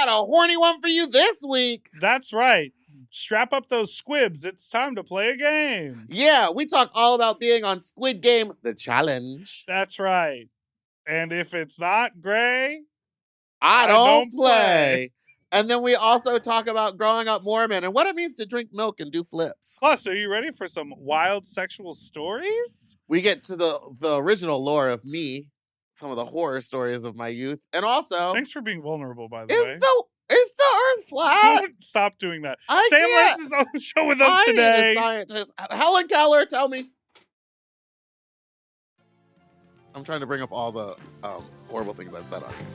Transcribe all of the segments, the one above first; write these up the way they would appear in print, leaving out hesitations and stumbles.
got a horny one for you this week. That's right. Strap up those squibs. It's time to play a game. Yeah, we talk all about being on Squid Game, the challenge. That's right. And if it's not gray, I don't play. And then we also talk about growing up Mormon and what it means to drink milk and do flips. Plus, are you ready for some wild sexual stories? We get to the original lore of me, some of the horror stories of my youth, and also... Thanks for being vulnerable, by the way. Is the Earth flat? Don't stop doing that. I Sam can't. Lantz is on the show with us I today. need a scientist. Helen Keller, tell me. I'm trying to bring up all the horrible things I've said on here.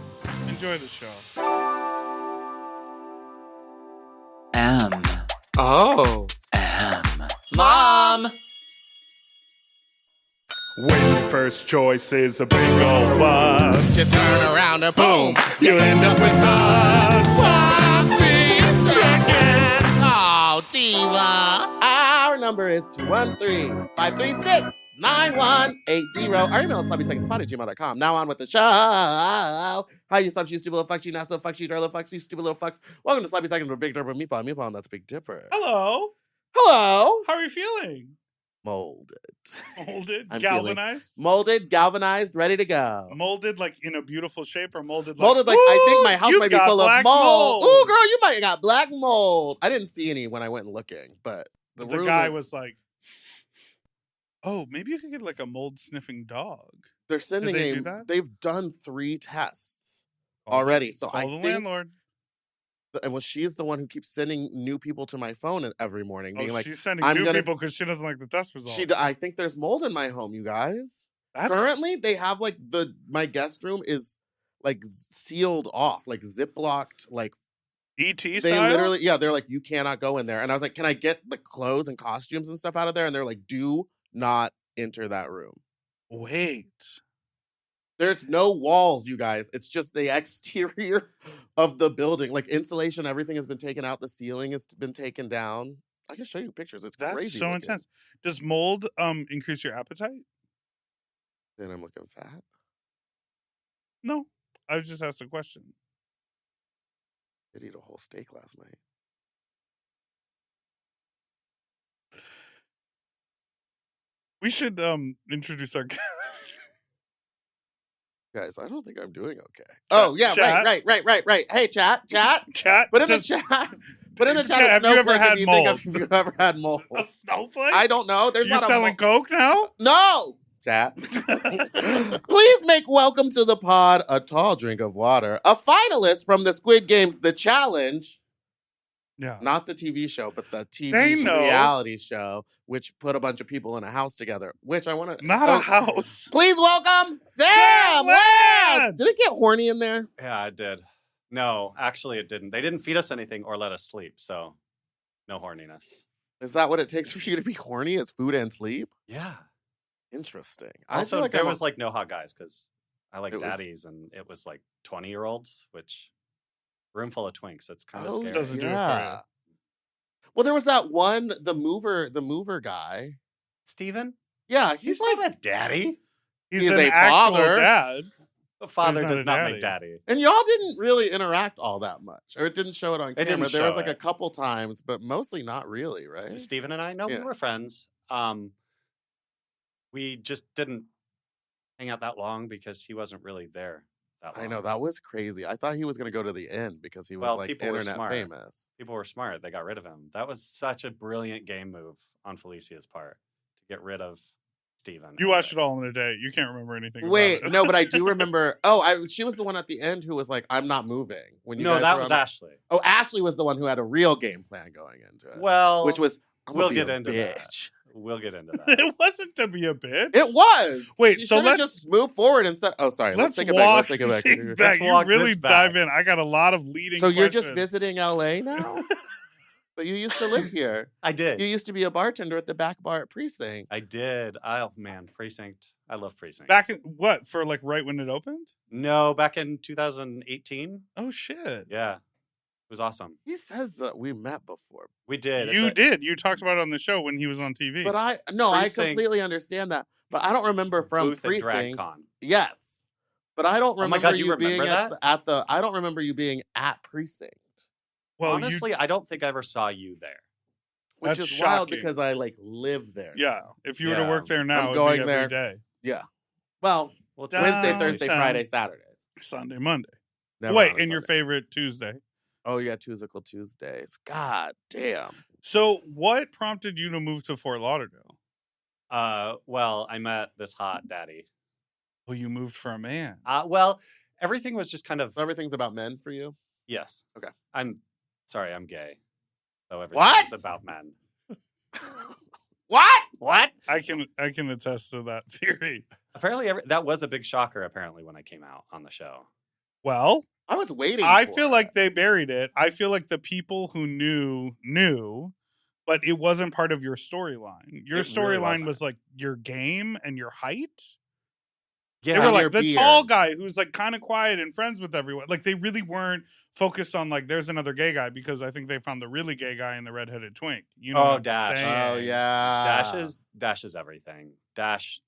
Enjoy the show. Oh. Mom! When your first choice is a big old bus, You turn around and boom, you end up with a sloppy second. Oh, diva. Our number is 213-536-9180. Our email is sloppysecondspot@gmail.com. Now on with the show. Hi, you sloppy, you stupid little fucks, you not so fucks, you dirty little fucks, you stupid little fucks. Welcome to Sloppy Seconds with Big Dipper, Meatball, and that's Big Dipper. hello. Hello. How are you feeling? Molded. Molded? I'm Galvanized? Molded, galvanized, ready to go. Molded like in a beautiful shape, or molded like... Molded like I think my house you've might be got full of black mold. Ooh, girl, you might have got black mold. I didn't see any when I went looking, but the room guy was like, oh, maybe you could get like a mold sniffing dog. They're sending Did they do that? They've done 3 tests already. So I Call the think landlord. and well, she's the one who keeps sending new people to my phone every morning, being like, she's sending I'm new gonna- people because she doesn't like the test results. I think there's mold in my home, you guys. That's Currently, they have like my guest room is like sealed off, like ziplocked, like ET they style? literally, yeah, they're like, you cannot go in there. And I was like, can I get the clothes and costumes and stuff out of there? And they're like, do not enter that room. Wait. There's no walls, you guys. It's just the exterior of the building. Like insulation, everything has been taken out. The ceiling has been taken down. I can show you pictures. It's That's crazy. so looking. intense. Does mold increase your appetite? Then I'm looking fat. No. I was just asked a question. Did eat a whole steak last night. We should introduce our guest. Guys, I don't think I'm doing okay. Oh, yeah, chat. right. Hey, chat. Chat. Put in the chat. Put in the chat Have a you ever snowflake had if you think mold? if you've ever had mold. A snowflake? I don't know. There's You not selling a coke now? No! Chat. Please make welcome to the pod a tall drink of water. A finalist from the Squid Games The Challenge. Yeah. Not the TV show, but the They TV know. reality show, which put a bunch of people in a house together. Which I want to... Not a house. Please welcome Sam Sam Lantz! Lantz! Did it get horny in there? Yeah, it did. No, actually it didn't. They didn't feed us anything or let us sleep, so no horniness. Is that what it takes for you to be horny? Is food and sleep? Yeah. Interesting. Also, I feel like there I'm was like no hot guys because I like It was- daddies, and it was like 20-year-olds, which room full of twinks. It's kind of Oh, scary. doesn't do it for yeah. you. Well, there was that one, the mover guy. Steven? Yeah, He's not a daddy. He's He's an a actual father. dad. The father not does a not daddy. make daddy. And y'all didn't really interact all that much, or it didn't show it on It camera. didn't There was show like a it. couple times, but mostly not really, right? Steven and I, no, Yeah. we were friends. We just didn't hang out that long because he wasn't really there that long. I know, that was crazy. I thought he was going to go to the end because he was Well, like people were internet smart. famous. People were smart. They got rid of him. That was such a brilliant game move on Felicia's part to get rid of Steven. You watched it all in a day. You can't remember anything Wait, about it. no, but I do remember. Oh, she was the one at the end who was like, "I'm not moving." When you No, guys that were was on the- Ashley. Oh, Ashley was the one who had a real game plan going into it. Well, which was I'm gonna we'll be get a into bitch. that. We'll get into that. It wasn't to be a bitch. It was. Wait, She so should've let's- just move forward and said, "Oh, sorry, let's take it back. walk Let's take it back." things back. Let's You walk really this back. dive in. I got a lot of leading So you're just questions. visiting LA now? But you used to live here. I did. You used to be a bartender at the back bar at Precinct. I did. Oh man, Precinct. I love Precinct. Back in what? For like right when it opened? No, back in 2018. Oh shit. Yeah, it was awesome. He says that we met before. We did. It's You a- did. You talked about it on the show when he was on TV. But I Precinct. completely understand that. But I don't remember from booth at Precinct. DragCon. Yes. But I don't Oh my remember God, you you being remember at the. I don't remember you being at precinct, Well, Honestly, I don't think I ever saw you there. which That's is wild shocking. because I like live there. yeah. now. If you were to work Yeah. there now, I'm it'd going be there. every day. Yeah. Well, Well, it's Wednesday, Downtown. Thursday, Friday, Saturdays. Sunday, Monday. Never Wait, on a and your Sunday. favorite Tuesday. Oh yeah, Tuesdays. God damn. So, what prompted you to move to Fort Lauderdale? Well, I met this hot daddy. Well, you moved for a man. Well, everything was just kind of So everything's about men for you. yes. Okay. I'm sorry, I'm gay. So everything What? is about men. What? What? I can attest to that theory. Apparently, that was a big shocker. Apparently, when I came out on the show. Well, I was waiting. I for feel it. like they buried it. I feel like the people who knew, but it wasn't part of your storyline. Your It really storyline wasn't. was like your game and your height. Yeah, They were And like your the beard. tall guy who's like kind of quiet and friends with everyone. Like they really weren't focused on like there's another gay guy because I think they found the really gay guy in the redheaded twink. You know Oh, what I'm Dash. saying? Oh yeah. Dash is everything. Dash.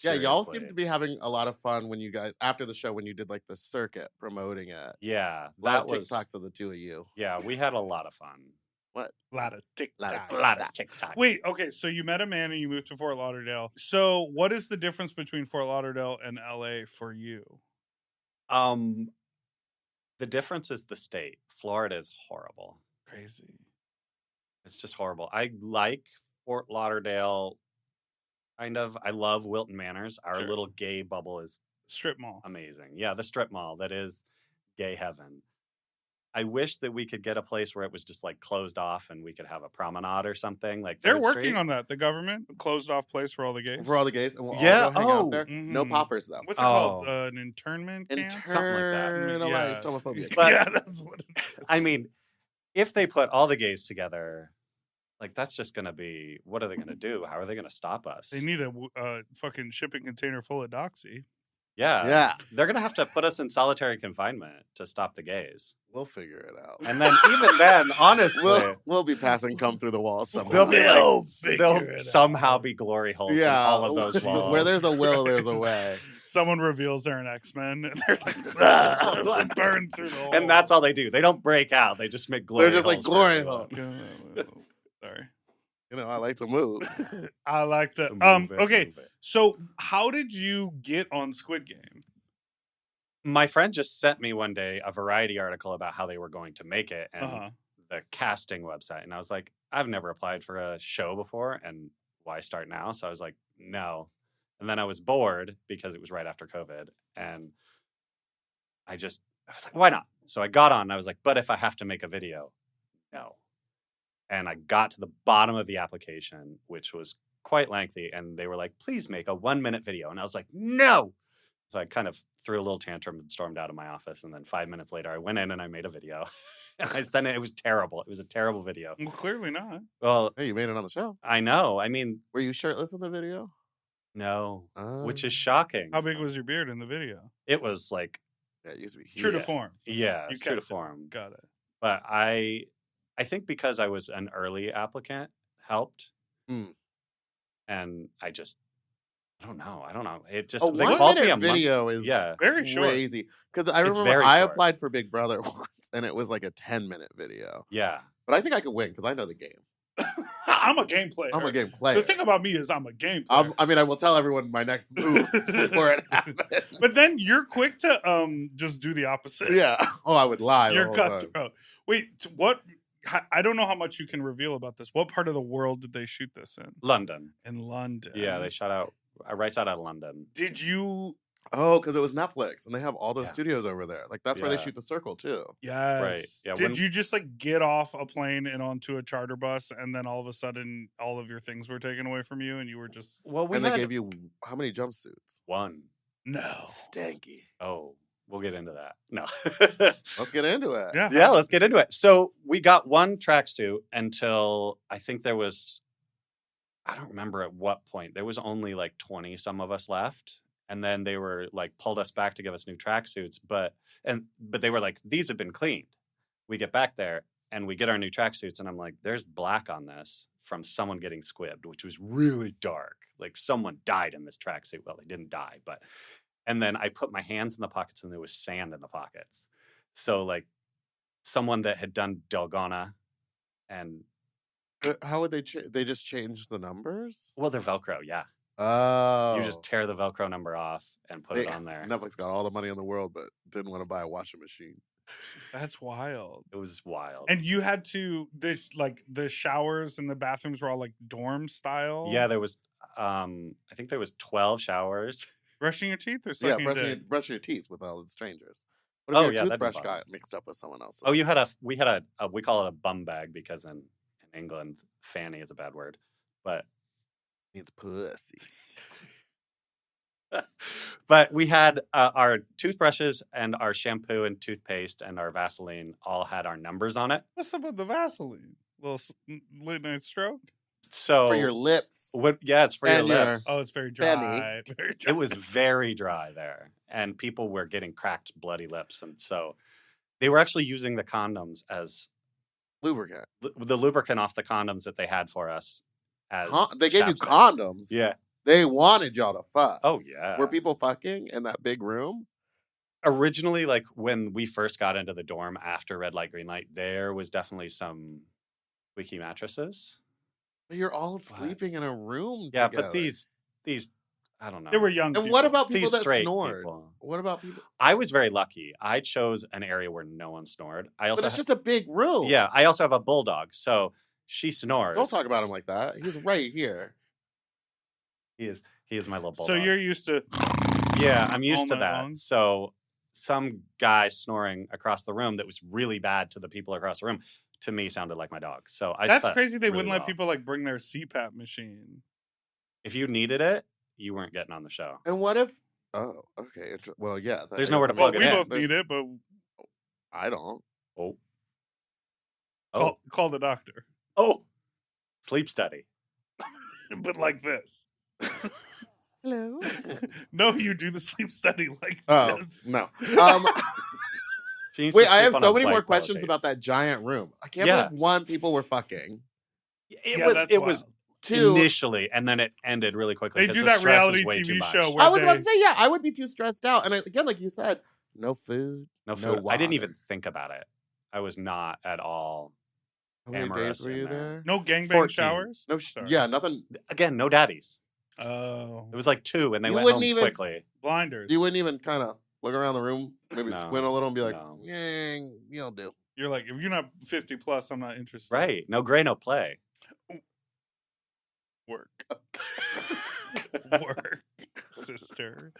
Yeah, y'all seem seriously. to be having a lot of fun when you guys after the show when you did like the circuit promoting it. Yeah, A lot that of was. TikToks of the two of you. Yeah, we had a lot of fun. A lot of Lot of TikTok. A lot of TikToks. TikTok. Wait, okay, so you met a man and you moved to Fort Lauderdale. So what is the difference between Fort Lauderdale and LA for you? The difference is the state. Florida is horrible. Crazy. It's just horrible. I like Fort Lauderdale. Kind of. I love Wilton Manors. Our Sure. little gay bubble is Strip mall. amazing. Yeah, the strip mall. That is gay heaven. I wish that we could get a place where it was just like closed off and we could have a promenade or something like They're 3rd working Street. on that. The government a closed off place for all the gays. For all the gays, and we'll Yeah, all go hang oh, out there. No mhm. poppers though. What's it called? Oh. An internment camp? Something like that. Internalized homophobia. But- yeah, that's what it is. I mean, if they put all the gays together, like that's just going to be, what are they going to do? How are they going to stop us? They need a fucking shipping container full of doxy. Yeah. Yeah, They're going to have to put us in solitary confinement to stop the gays. we'll figure it out. And then even then, honestly, We'll be passing come through the walls somehow. They'll be like- figure they'll it somehow out. be glory holes yeah, in all of those walls. Where there's a will, there's a way. Someone reveals they're an X-Men and they're like, "Ah," burn through the hole. And that's all they do. They don't break out. They just make glory They're just like holes for glory everyone. hole. Sorry. You know, I like to move. I like to Move it, okay. move it. So how did you get on Squid Game? My friend just sent me one day a Variety article about how they were going to make it and Uh-huh. the casting website. And I was like, I've never applied for a show before. And why start now? So I was like, no. And then I was bored because it was right after COVID. And I was like, why not? So I got on and I was like, but if I have to make a video, no. And I got to the bottom of the application, which was quite lengthy. And they were like, please make a 1-minute video. And I was like, no. So I kind of threw a little tantrum and stormed out of my office. And then 5 minutes later, I went in and I made a video. And I sent it. It was terrible. It was a terrible video. Well, clearly not. Well, Hey, you made it on the show. I know. I mean, Were you shirtless in the video? no, which is Oh. shocking. How big was your beard in the video? It was like, Yeah, it used to be huge. True to Yeah. form. yeah, You it's true to kept it. form. Got it. But I think because I was an early applicant helped. Mm. And I don't know. It just, A they 1 called me minute a month. video is Yeah. Very short. crazy. Because I It's remember very I short. applied for Big Brother once, and it was like a 10-minute video. Yeah. But I think I could win because I know the game. I'm a game player. I'm a game player. The thing about me is I'm a game player. I mean, I will tell everyone my next move before it happens. But then you're quick to just do the opposite. Yeah. Oh, I would lie. the You're whole time. cutthroat. Wait, what? I don't know how much you can reveal about this. What part of the world did they shoot this in? London. In London. Yeah, they shot out right out of London. Did you? Oh, because it was Netflix, and they have all those Yeah. studios over there. Like that's where they Yeah. shoot The Circle too. Yes. Yeah, Did when- you just like get off a plane and onto a charter bus, and then all of a sudden all of your things were taken away from you, and you were just Well, we And had they gave you how many jumpsuits? one. no. Stanky. Oh, we'll get into that. No. Let's get into it. Yeah. Yeah, let's get into it. So we got one tracksuit until I think there was, I don't remember at what point. There was only like 20 some of us left. And then they were like pulled us back to give us new tracksuits. But they were like, these have been cleaned. We get back there and we get our new tracksuits. And I'm like, there's black on this from someone getting squibbed, which was really dark. Like someone died in this tracksuit. Well, they didn't die, but And then I put my hands in the pockets and there was sand in the pockets. So like someone that had done Dalgona and How would they they just change the numbers? well, they're Velcro, yeah. Oh. You just tear the Velcro number off and put it on there. Netflix got all the money in the world, but didn't want to buy a washing machine. That's wild. It was wild. And you had to the showers and the bathrooms were all like dorm style. Yeah, there was I think there was 12 showers. Brushing your teeth or Yeah, sucking your dick? brushing your teeth with all the strangers. What if Oh, your yeah, that'd be toothbrush fun. got mixed up with someone else? Oh, we had a we call it a bum bag because in England fanny is a bad word. But means pussy. but we had our toothbrushes and our shampoo and toothpaste and our Vaseline all had our numbers on it. What's up with the Vaseline? Little late night stroke? So For your lips. yeah, it's for your And your- lips. Oh, it's very dry. Benny. Very dry. It was very dry there, and people were getting cracked, bloody lips, and so they were actually using the condoms as Lubricant. the lubricant off the condoms that they had for us. As They gave you chapstick. condoms. Yeah. They wanted y'all to fuck. Oh yeah. Were people fucking in that big room? Originally, like when we first got into the dorm after red light, green light, there was definitely some squeaky mattresses. But you're all sleeping in a room Yeah, together. but these I don't know. They were young. And people. what about people These that straight snored? people. What about people? I was very lucky. I chose an area where no one snored. I also But it's just a big room. yeah. I also have a bulldog, so she snores. Don't talk about him like that. He's right here. He is my little bulldog. So you're used to yeah, I'm used all to night that. long? So some guy snoring across the room that was really bad to the people across the room to me sounded like my dog. So I That's slept crazy. They really wouldn't let well. people like bring their CPAP machine. If you needed it, you weren't getting on the show. And what if? Oh, okay. Well, yeah. There's nowhere to Well, plug we it in. both need it, but I don't. Oh. Oh. call the doctor. Oh. Sleep study. But like this. Hello. No, you do the sleep study like Oh this. no. She needs Wait, to I sleep have on so a many more blanket questions pillowcase. about that giant room. I can't Yeah. believe people were fucking. That's It wild. was Two. initially, and then it ended really quickly. They 'cause do the that stress is reality way too TV much. show where I was about they- to say, yeah, I would be too stressed out. And again, like you said, no food. No food. I didn't water. even think about it. I was not at all. How many amorous days were in you there. there? No gangbang 14. showers? No, Sorry. yeah, nothing. Again, no daddies. Oh. It was like 2, and they You went wouldn't home even quickly. Blinders. You wouldn't even kind of look around the room, maybe No, squint a little and be like, no. yeah, you'll do. You're like, if you're not 50 plus, I'm not interested. Right. No gray, no play. Work. Work, sister.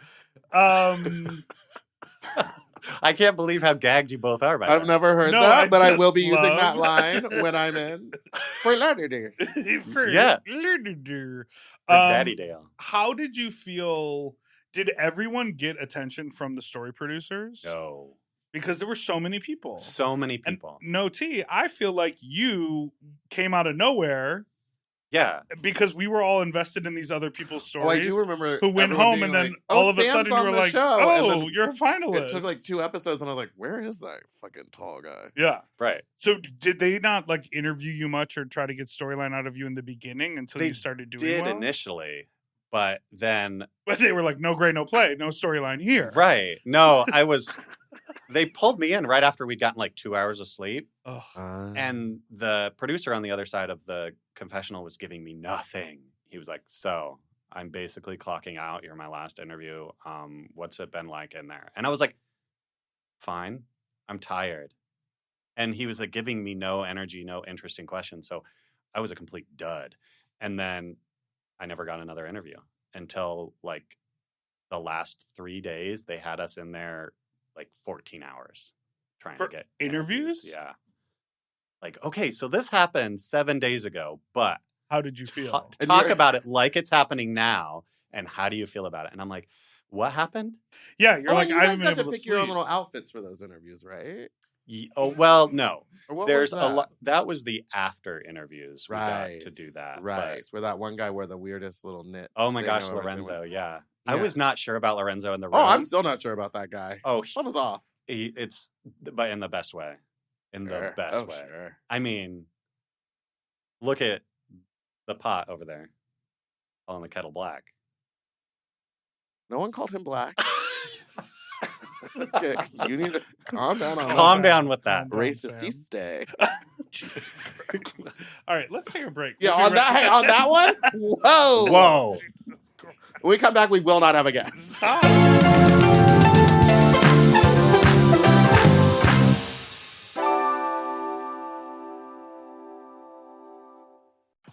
I can't believe how gagged you both are by I've that. never heard No, that, I but I just will be using that love- line when I'm in for Lauderdale. For Yeah. For Daddy Dale. How did you feel? Did everyone get attention from the story producers? No. Because there were so many people. So many And people. no T, I feel like you came out of nowhere Yeah. because we were all invested in these other people's stories. Oh, I do remember who went everyone home being and then like, all "Oh, of a Sam's sudden you on were the like, show," and oh, then you're a finalist. It took like 2 episodes, and I was like, "Where is that fucking tall guy?" Yeah. Right. So did they not like interview you much or try to get storyline out of you in the beginning until They you started doing Did well? initially, but then But they were like, no gray, no play, no storyline here. right. No, I was. They pulled me in right after we'd gotten like 2 hours of sleep, Ugh. and the producer on the other side of the confessional was giving me nothing. He was like, "So I'm basically clocking out. You're my last interview. What's it been like in there?" And I was like, "Fine. I'm tired." And he was like giving me no energy, no interesting questions. So I was a complete dud. And then I never got another interview until like the last 3 days. They had us in there like 14 hours trying For to get interviews? Yeah. Like, okay, so this happened 7 days ago, but How did you feel? And talk you're- about it like it's happening now. And how do you feel about it? And I'm like, what happened? Yeah, you're Oh, like, and you I guys haven't got been to able to pick your own sleep. little outfits for those interviews, right? Oh, well, no. Or what There's was a that? lot. That was the after interviews. We Right got to do that. but- Right, where that one guy wore the weirdest little knit. oh my thing gosh, I've ever seen with- Lorenzo. Yeah. I Yeah. was not sure about Lorenzo in the room. Oh, I'm still not sure about that guy. Oh, something's off. It's, but in the best way. In the Sure. best Oh, way. sure. I mean, look at the pot over there, calling the kettle black. No one called him black. Okay, you need to calm down on Calm that. down with that. Calm down, Racist Sam. stay. Jesus Christ. All right, let's take a break. Yeah, We'll on be that. right Hey, on that one. Whoa. Whoa. Jesus Christ. When we come back, we will not have a guest. Stop.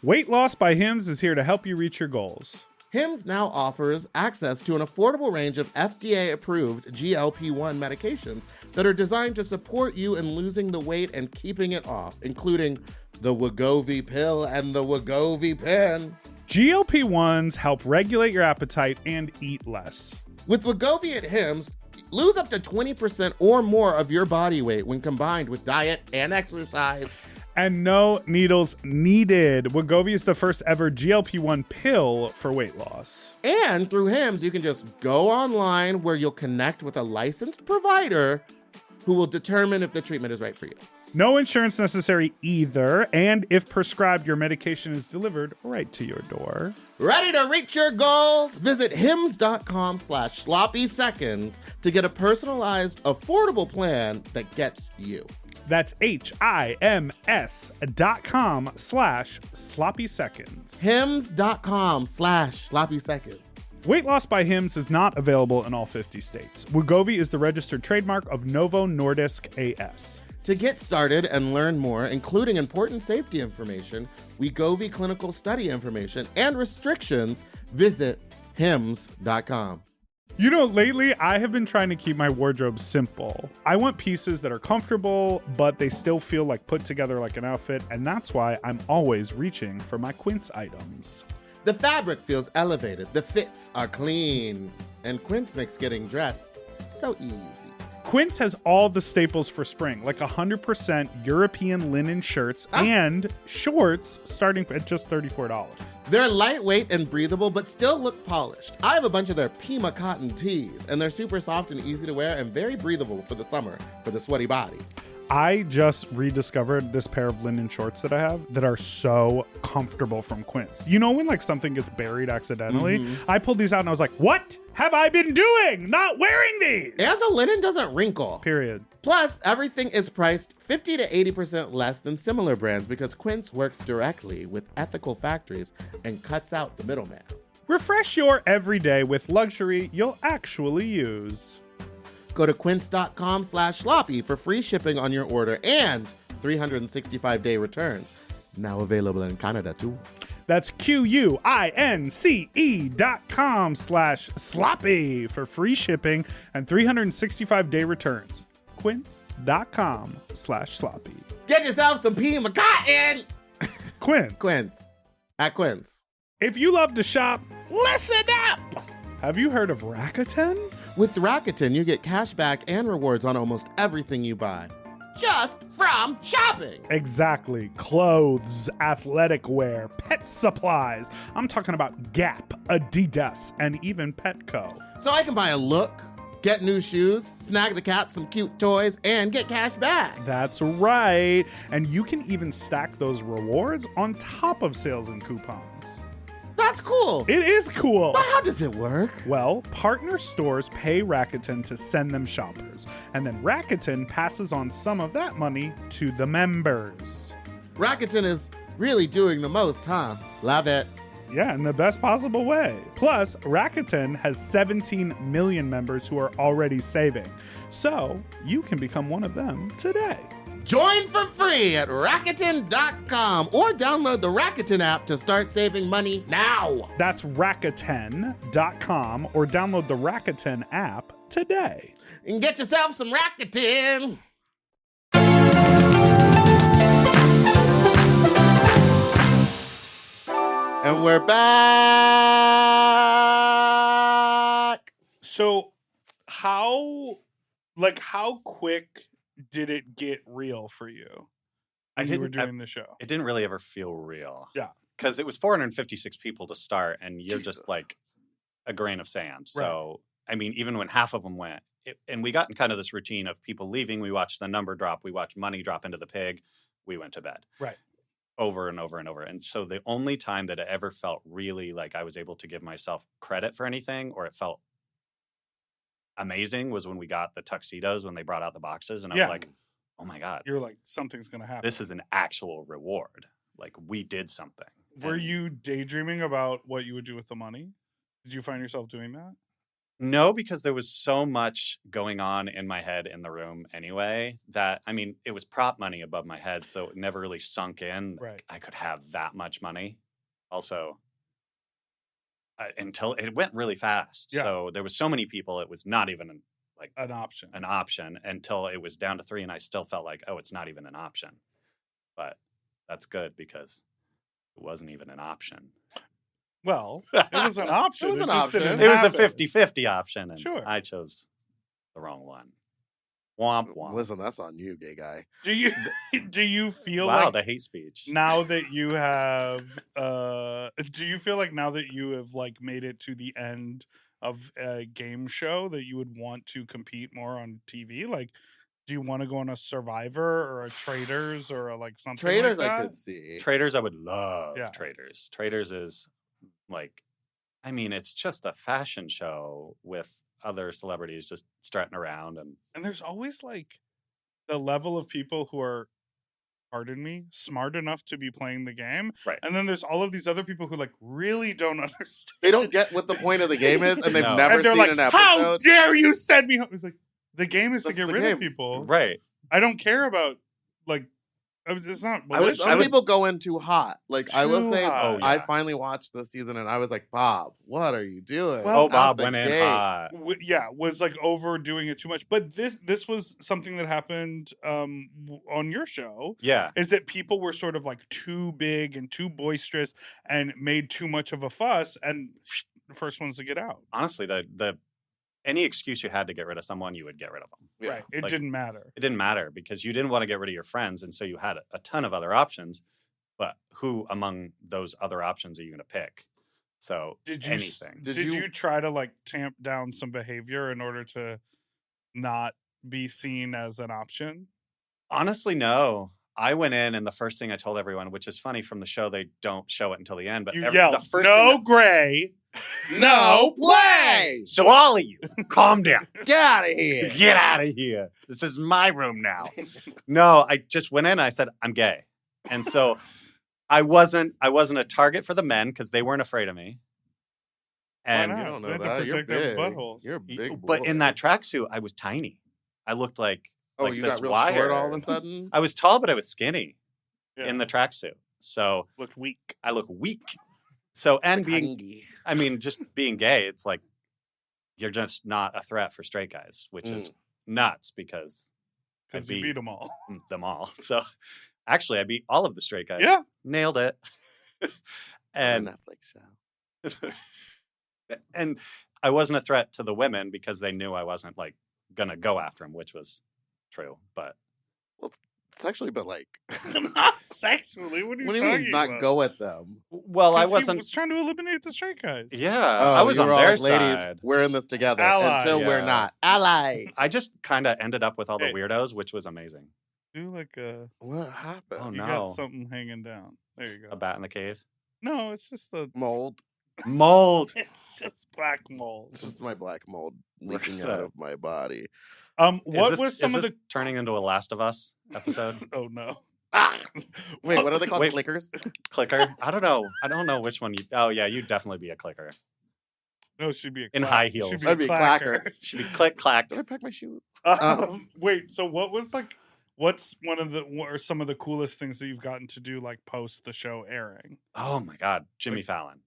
Weight Loss by Hims is here to help you reach your goals. Hims now offers access to an affordable range of FDA-approved GLP-1 medications that are designed to support you in losing the weight and keeping it off, including the Wegovy pill and the Wegovy pen. GLP-1s help regulate your appetite and eat less. With Wegovy at Hims, lose up to 20% or more of your body weight when combined with diet and exercise. And no needles needed. Wegovy is the first ever GLP-1 pill for weight loss. And through Hims, you can just go online where you'll connect with a licensed provider who will determine if the treatment is right for you. No insurance necessary either, and if prescribed, your medication is delivered right to your door. Ready to reach your goals? Visit hims.com/sloppy seconds to get a personalized, affordable plan that gets you. That's HIMS.com/sloppy seconds. Hims.com/sloppy seconds. Weight Loss by Hims is not available in all 50 states. Wegovy is the registered trademark of Novo Nordisk AS. To get started and learn more, including important safety information, Wegovy clinical study information, and restrictions, visit hims.com. You know, lately I have been trying to keep my wardrobe simple. I want pieces that are comfortable, but they still feel like put together like an outfit, and that's why I'm always reaching for my Quince items. The fabric feels elevated, the fits are clean, and Quince makes getting dressed so easy. Quince has all the staples for spring, like 100% European linen shirts and shorts starting at just $34. They're lightweight and breathable, but still look polished. I have a bunch of their Pima cotton tees, and they're super soft and easy to wear and very breathable for the summer for the sweaty body. I just rediscovered this pair of linen shorts that I have that are so comfortable from Quince. You know when like something gets buried accidentally? I pulled these out and I was like, what have I been doing? Not wearing these! And the linen doesn't wrinkle. Period. Plus, everything is priced 50 to 80% less than similar brands because Quince works directly with ethical factories and cuts out the middleman. Refresh your everyday with luxury you'll actually use. Go to quince.com/sloppy for free shipping on your order and 365-day returns. Now available in Canada too. That's QUINCE.com/sloppy for free shipping and 365-day returns. Quince.com/sloppy. Get yourself some Pima cotton! Quince. Quince. At Quince. If you love to shop, listen up! Have you heard of Rakuten? With Rakuten, you get cash back and rewards on almost everything you buy. Just from shopping. Exactly. Clothes, athletic wear, pet supplies. I'm talking about Gap, Adidas, and even Petco. So I can buy a look, get new shoes, snag the cat some cute toys, and get cash back. That's right. And you can even stack those rewards on top of sales and coupons. That's cool. It is cool. But how does it work? Well, partner stores pay Rakuten to send them shoppers, and then Rakuten passes on some of that money to the members. Rakuten is really doing the most, huh? Love it. Yeah, in the best possible way. Plus, Rakuten has 17 million members who are already saving. So, you can become one of them today. Join for free at Rakuten.com or download the Rakuten app to start saving money now. That's Rakuten.com or download the Rakuten app today. And get yourself some Rakuten. And we're back. So, how quick did it get real for you when you were doing the show? It didn't really ever feel real. Yeah. Because it was 456 people to start, and you're Jesus. just like a grain of sand. So, I mean, even when half of them went, and we got in kind of this routine of people leaving, we watched the number drop, we watched money drop into the pig, we went to bed. Right. Over and over and over. And so the only time that it ever felt really like I was able to give myself credit for anything, or it felt amazing was when we got the tuxedos when they brought out the boxes, and I Yeah. was like, oh my God, You're like, something's gonna happen. this is an actual reward. Like, we did something. Were And you daydreaming about what you would do with the money? Did you find yourself doing that? No, because there was so much going on in my head in the room anyway that, I mean, it was prop money above my head, so it never really sunk in. Right. I could have that much money. Also, until it went really fast. Yeah. So there was so many people, it was not even An option. an option until it was down to 3, and I still felt like, oh, it's not even an option. But that's good because it wasn't even an option. Well, it was an option. It was an just didn't option. It was a happen. 50-50 option, and Sure. I chose the wrong one. Womp womp. Listen, that's on you, gay guy. Do you feel Wow, like the hate speech. now that you have do you feel like now that you have like made it to the end of a game show that you would want to compete more on TV? Like, do you want to go on a Survivor or a Traders or a, like something Traders, like that? I could see. Traders, I would love Yeah. Traders. Traders is like, I mean, it's just a fashion show with other celebrities just strutting around. And there's always like the level of people who are, pardon me, smart enough to be playing the game. Right. And then there's all of these other people who like really don't understand. They don't get what the point of the game is, and they've No. never And they're seen like, an episode. how dare you send me home? It's like, the game is to That's get the rid of game. people. Right. I don't care about, like, it's not malicious. Some people go in too hot. Like, I will Too say, hot. Oh, I yeah. finally watched this season, and I was like, Bob, what are you doing? Well, Oh, Out Bob the went in gate. hot. Was like overdoing it too much. But this was something that happened on your show. Yeah. Is that people were sort of like too big and too boisterous and made too much of a fuss, and the first ones to get out. Honestly, the any excuse you had to get rid of someone, you would get rid of them. Yeah. Right. It Like, didn't matter. It didn't matter because you didn't want to get rid of your friends, and so you had a ton of other options. But who among those other options are you going to pick? So Did you anything. Did Did you you- try to like tamp down some behavior in order to not be seen as an option? Honestly, no. I went in, and the first thing I told everyone, which is funny from the show, they don't show it until the end. But You the yelled, first "No thing gray." No play! so all of you, calm down. Get out of here. Get out of here. This is my room now. No, I just went in. And I said, I'm gay. And so I wasn't a target for the men because they weren't afraid of me. And Why You not? don't They know had to that. You're protect their big. buttholes. You're a big boy. but in that tracksuit, I was tiny. I looked like you this got real wire. short all of a sudden? I was tall, but I was skinny Yeah. in the tracksuit. So Looked weak. I look weak. So and being Hungry. I mean, just being gay, it's like you're just not a threat for straight guys, which is nuts because I Because you beat beat them all. them all. So actually, I beat all of the straight guys. Yeah. Nailed it. On and a Netflix show. and I wasn't a threat to the women because they knew I wasn't like gonna go after them, which was true. But Sexually, but like, Not sexually. What are you what do you talking mean not about? go at them? well, I 'Cause he wasn't. was trying to eliminate the straight guys. Yeah, Oh, I was you on were all their like, ladies, side. we're in this together Ally. until we're Yeah. not. Ally. I just kind of ended up with all the Hey. weirdos, which was amazing. Do like a. What happened? Oh, You no. got something hanging down. There you A go. bat in the cave. No, it's just a. Mold. Mold. It's just black mold. It's just my black mold leaking Right. out of my body. What Is was some of this the? turning into a Last of Us episode? Oh no. Wait, what are they called? Wait. Clickers? Clicker? I don't know. I don't know which one you. Oh yeah, you'd definitely be a clicker. No, she'd be a In clack- high she'd heels. I'd be a clacker. Should be click clacked. Did I pack my shoes? Wait, so what was like? What's what are some of the coolest things that you've gotten to do like post the show airing? Oh my God, Jimmy Fallon.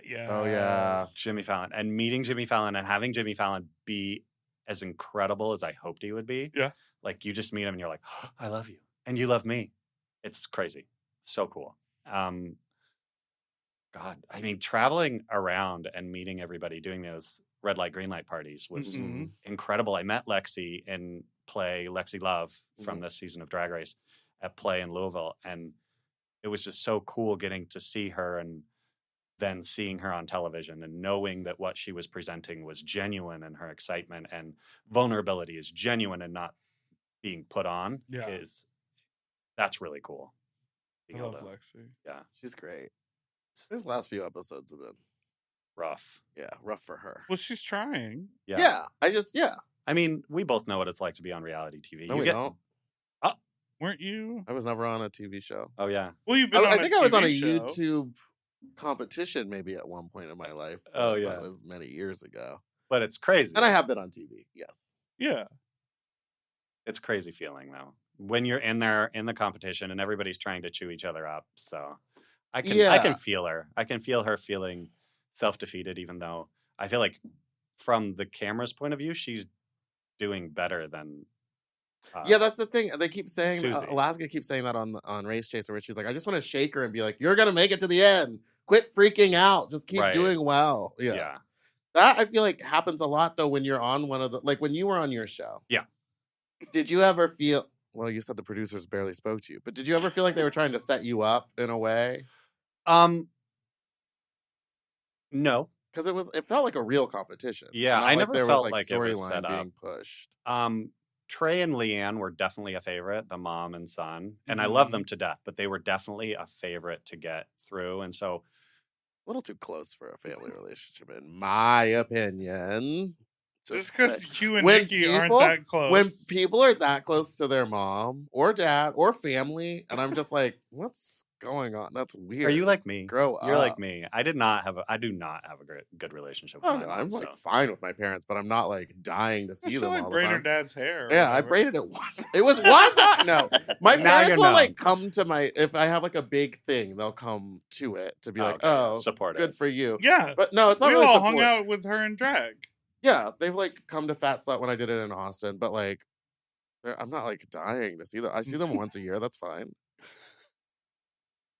Yeah. Oh, yeah. Jimmy Fallon. And meeting Jimmy Fallon and having Jimmy Fallon be as incredible as I hoped he would be. Yeah. Like you just meet him and you're like, oh, I love you. And you love me. It's crazy. So cool. God, I mean, traveling around and meeting everybody, doing those red light, green light parties was Mhm. incredible. I met Lexi in play, Lexi Love from this season of Drag Race at play in Louisville. And it was just so cool getting to see her and then seeing her on television and knowing that what she was presenting was genuine and her excitement and vulnerability is genuine and not being put on Yeah. that's really cool. I Being able love to- Lexi. yeah. She's great. These last few episodes have been rough. Yeah, rough for her. Well, she's trying. Yeah. I mean, we both know what it's like to be on reality TV. No, we don't. Weren't you? I was never on a TV show. Oh yeah. Well, you've been on I think a I was on a TV show. YouTube competition maybe at one point in my life. Oh, but yeah. that was many years ago. But it's crazy. And I have been on TV. Yes. Yeah. It's a crazy feeling though. When you're in there in the competition and everybody's trying to chew each other up. So I can feel her. I can feel her feeling self-defeated, even though I feel like from the camera's point of view, she's doing better than yeah, that's the thing. They keep saying Susie. Alaska keeps saying that on Race Chaser, where she's like, I just want to shake her and be like, you're gonna make it to the end. Quit freaking out. Just keep Right. doing well. Yeah. That I feel like happens a lot though when you're on one of the when you were on your show. Yeah. Did you ever feel well, you said the producers barely spoke to you, but did you ever feel like they were trying to set you up in a way? No. Because it felt like a real competition. Yeah, Not I never there felt was like it was storyline set up. being pushed. Trey and Leanne were definitely a favorite, the mom and son, and I love them to death, but they were definitely a favorite to get through. And so A little too close for a family relationship, in my opinion. Just because you and When Nikki aren't people- that close. When people are that close to their mom or dad or family, and I'm just like, what's going on? That's weird. are you like me? Grow You're like up. me. I do not have a good relationship with Oh my no, mom, I'm like so. fine with my parents, but I'm not like dying to I see still them like all the braid her time. dad's hair. or Yeah, I whatever. braided it once. It was one time. No, my Now parents you will know. like come to my if I have like a big thing, they'll come to it to be like, Okay, oh, support good it. for you. Yeah. But no, it's not We really all support. hung out with her in drag. Yeah, they've like come to Fat Slut when I did it in Austin, but like, I'm not like dying to see them. I see them once a year. That's fine.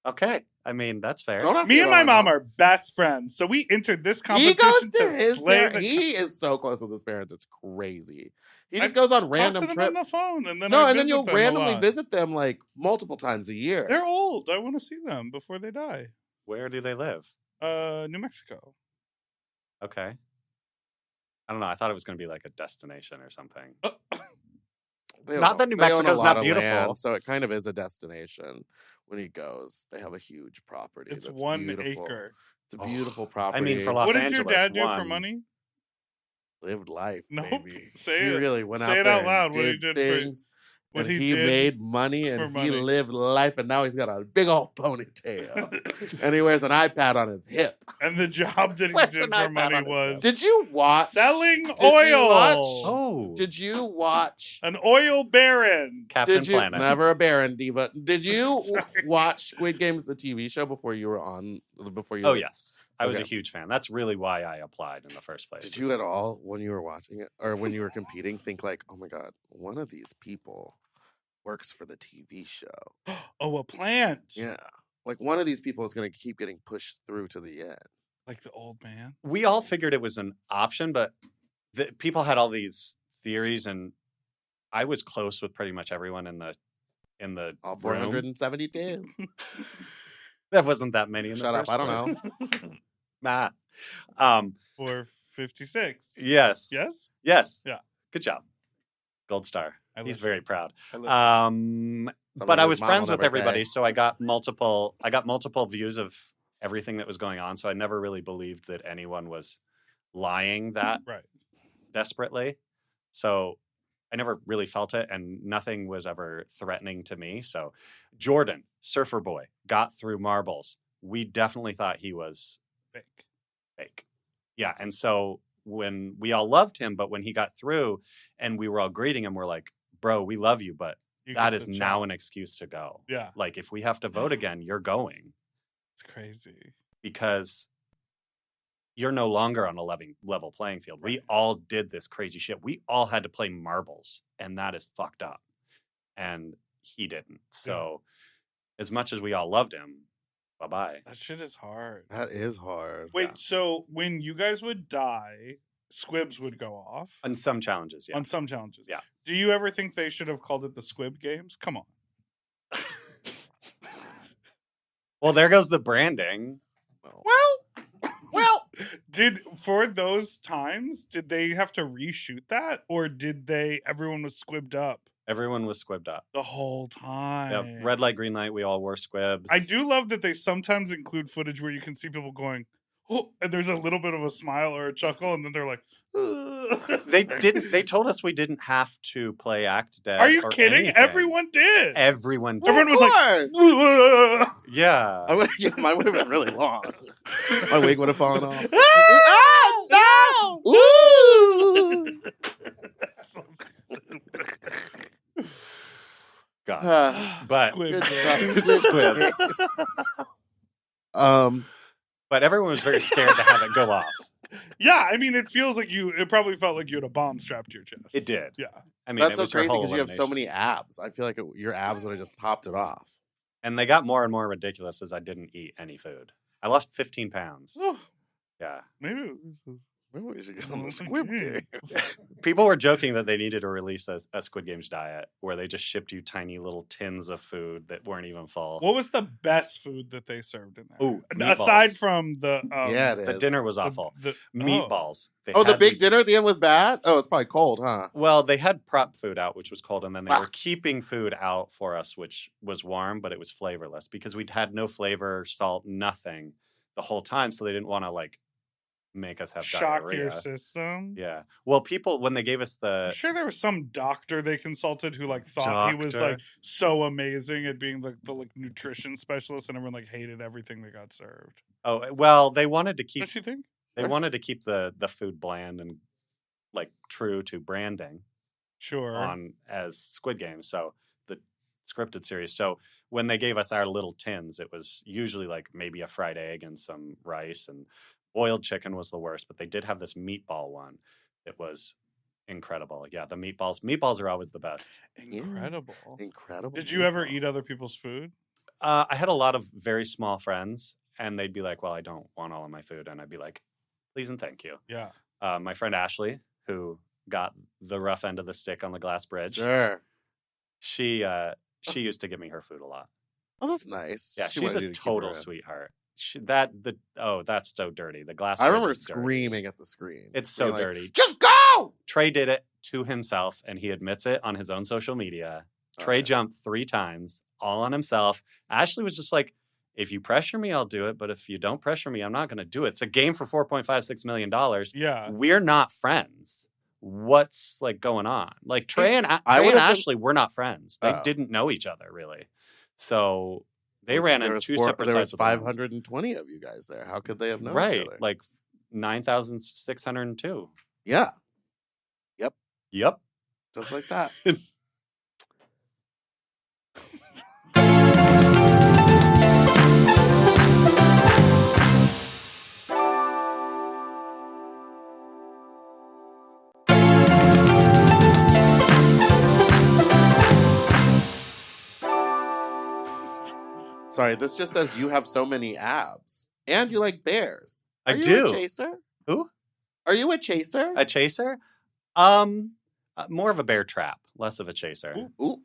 Okay, I mean that's fair. Don't ask Me and my about mom are best friends, so we entered this He competition goes to his slay parents. the. He is so close with his parents. It's crazy. He I just goes on Talk random to them on the trips. phone, and then No, I and then visit you'll them a randomly lot. visit them like multiple times a year. They're old. I want to see them before they die. Where do they live? New Mexico. Okay. I don't know. I thought it was going to be like a destination or something. They Not own- that New they own a Mexico's lot not of beautiful. land, so it kind of is a destination. When he goes, they have a huge property. It's that's 1 beautiful. acre. It's a beautiful property. I mean, for Los What did Angeles, your dad do for one. money? lived life, Nope. baby. Say he it. really went Say out it there out and loud, what he did did things. what and he he did made money for and money. he lived life, and now he's got a big old ponytail and he wears an iPad on his hip. And the job that he Where's did an for iPad money on his was hip? Did you watch selling did oil. You watch, Oh, did you watch? An oil baron. Captain Did you Planet. never a Baron diva? Did you Sorry. watch Squid Games, the TV show, before you were on? Before you? Oh were- yes, I was a Okay. huge fan. That's really why I applied in the first place. Did you at all, when you were watching it or when you were competing, think like, oh my god, one of these people works for the TV show? Oh, a plant. Yeah, like one of these people is going to keep getting pushed through to the end. Like the old man. We all figured it was an option, but people had all these theories, and I was close with pretty much everyone in the All room. 472. There wasn't that many in Shut the up, first I don't place. know. Math. For 56. Yes. Yes? Yes. Yeah. Good job. Gold star. I He's listen. very proud. I listen. Something But I his was mom friends will with never everybody, say. so I got multiple views of everything that was going on. So I never really believed that anyone was lying that Right. desperately. So I never really felt it, and nothing was ever threatening to me. So Jordan, surfer boy, got through marbles. We definitely thought he was fake. Yeah. And so when we all loved him, but when he got through and we were all greeting him, we're like, bro, we love you, but You that get is the now job. an excuse to go. Yeah. Like, if we have to vote again, you're going, It's crazy. because you're no longer on a level playing field. We all did this crazy shit. We all had to play marbles, and that is fucked up. And he didn't. So as much as we all loved him, bye-bye. That shit is hard. That is hard. Wait, Yeah. so when you guys would die, squibs would go off On some challenges, yeah. on some challenges. Yeah. Do you ever think they should have called it the Squib Games? Come on. Well, there goes the branding. Well, did for those times, did they have to reshoot that, or did everyone was squibbed up Everyone was squibbed up. the whole time? Yep. Red light, green light, we all wore squibs. I do love that they sometimes include footage where you can see people going, oh, and there's a little bit of a smile or a chuckle, and then they're like, They told us we didn't have to play Act Dead. Are you or kidding? anything. Everyone did. Everyone did. Everyone was course. like, Yeah. Mine would have been really long. My wig would have fallen off. ah, no! Ooh! so stupid. God. But Squid Good Game. stuff. Squibs. But everyone was very scared to have it go off. Yeah, I mean, it probably felt like you had a bomb strapped to your chest. It did. Yeah. I mean, That's it so was your crazy whole because you have so elimination. many abs. I feel like your abs would have just popped it off. And they got more and more ridiculous as I didn't eat any food. I lost 15 pounds. Oh, Yeah. maybe. Maybe we should get on the Squid Squid Game. Game. People were joking that they needed to release a Squid Games diet where they just shipped you tiny little tins of food that weren't even full. What was the best food that they served in there? Ooh, aside meatballs. from the Yeah, it is. The dinner was awful. Meatballs. They Oh, the had big these- dinner at the end was bad? Oh, it's probably cold, huh? Well, they had prop food out, which was cold, and then they Ah. were keeping food out for us, which was warm, but it was flavorless because we'd had no flavor, salt, nothing the whole time. So they didn't want to like make us have shock diarrhea. your system. Yeah. Well, people when they gave us I'm the sure there was some doctor they consulted who like thought he was Doctor? like so amazing at being like the like nutrition specialist, and everyone like hated everything that got served. they wanted to keep Don't you think? the food bland and like true to branding Sure. on as Squid Game. So the scripted series. So when they gave us our little tins, it was usually like maybe a fried egg and some rice, and boiled chicken was the worst, but they did have this meatball one that was incredible. Yeah, the meatballs. Meatballs are always the best. Incredible. Incredible. Did you ever meatballs. eat other people's food? I had a lot of very small friends, and they'd be like, well, I don't want all of my food. And I'd be like, please and thank you. Yeah. My friend Ashley, who got the rough end of the stick on the glass bridge, Sure. she used to give me her food a lot. Oh, that's nice. Yeah, She she's wanted a you to keep her total in. sweetheart. That's so dirty. The glass I bridge remember is dirty. screaming at the screen. It's so being like, dirty. Just go! Trey did it to himself, and he admits it on his own social media. Trey jumped 3 times, all on himself. Ashley was just like, if you pressure me, I'll do it. But if you don't pressure me, I'm not going to do it. It's a game for $4.56 million. Yeah. We're not friends. What's like going on? Like Trey and would've Ashley were not friends. They Oh. didn't know each other really. So they ran There in was 2 four- separate There was sides of the room. 520 of you guys there. How could they have known each Right. other? Like 9,602. Yeah, Yep. just like that. Sorry, this just says you have so many abs. And you like bears. I Are you do. a chaser? Who? Are you a chaser? A chaser? More of a bear trap, less of a chaser. Ooh,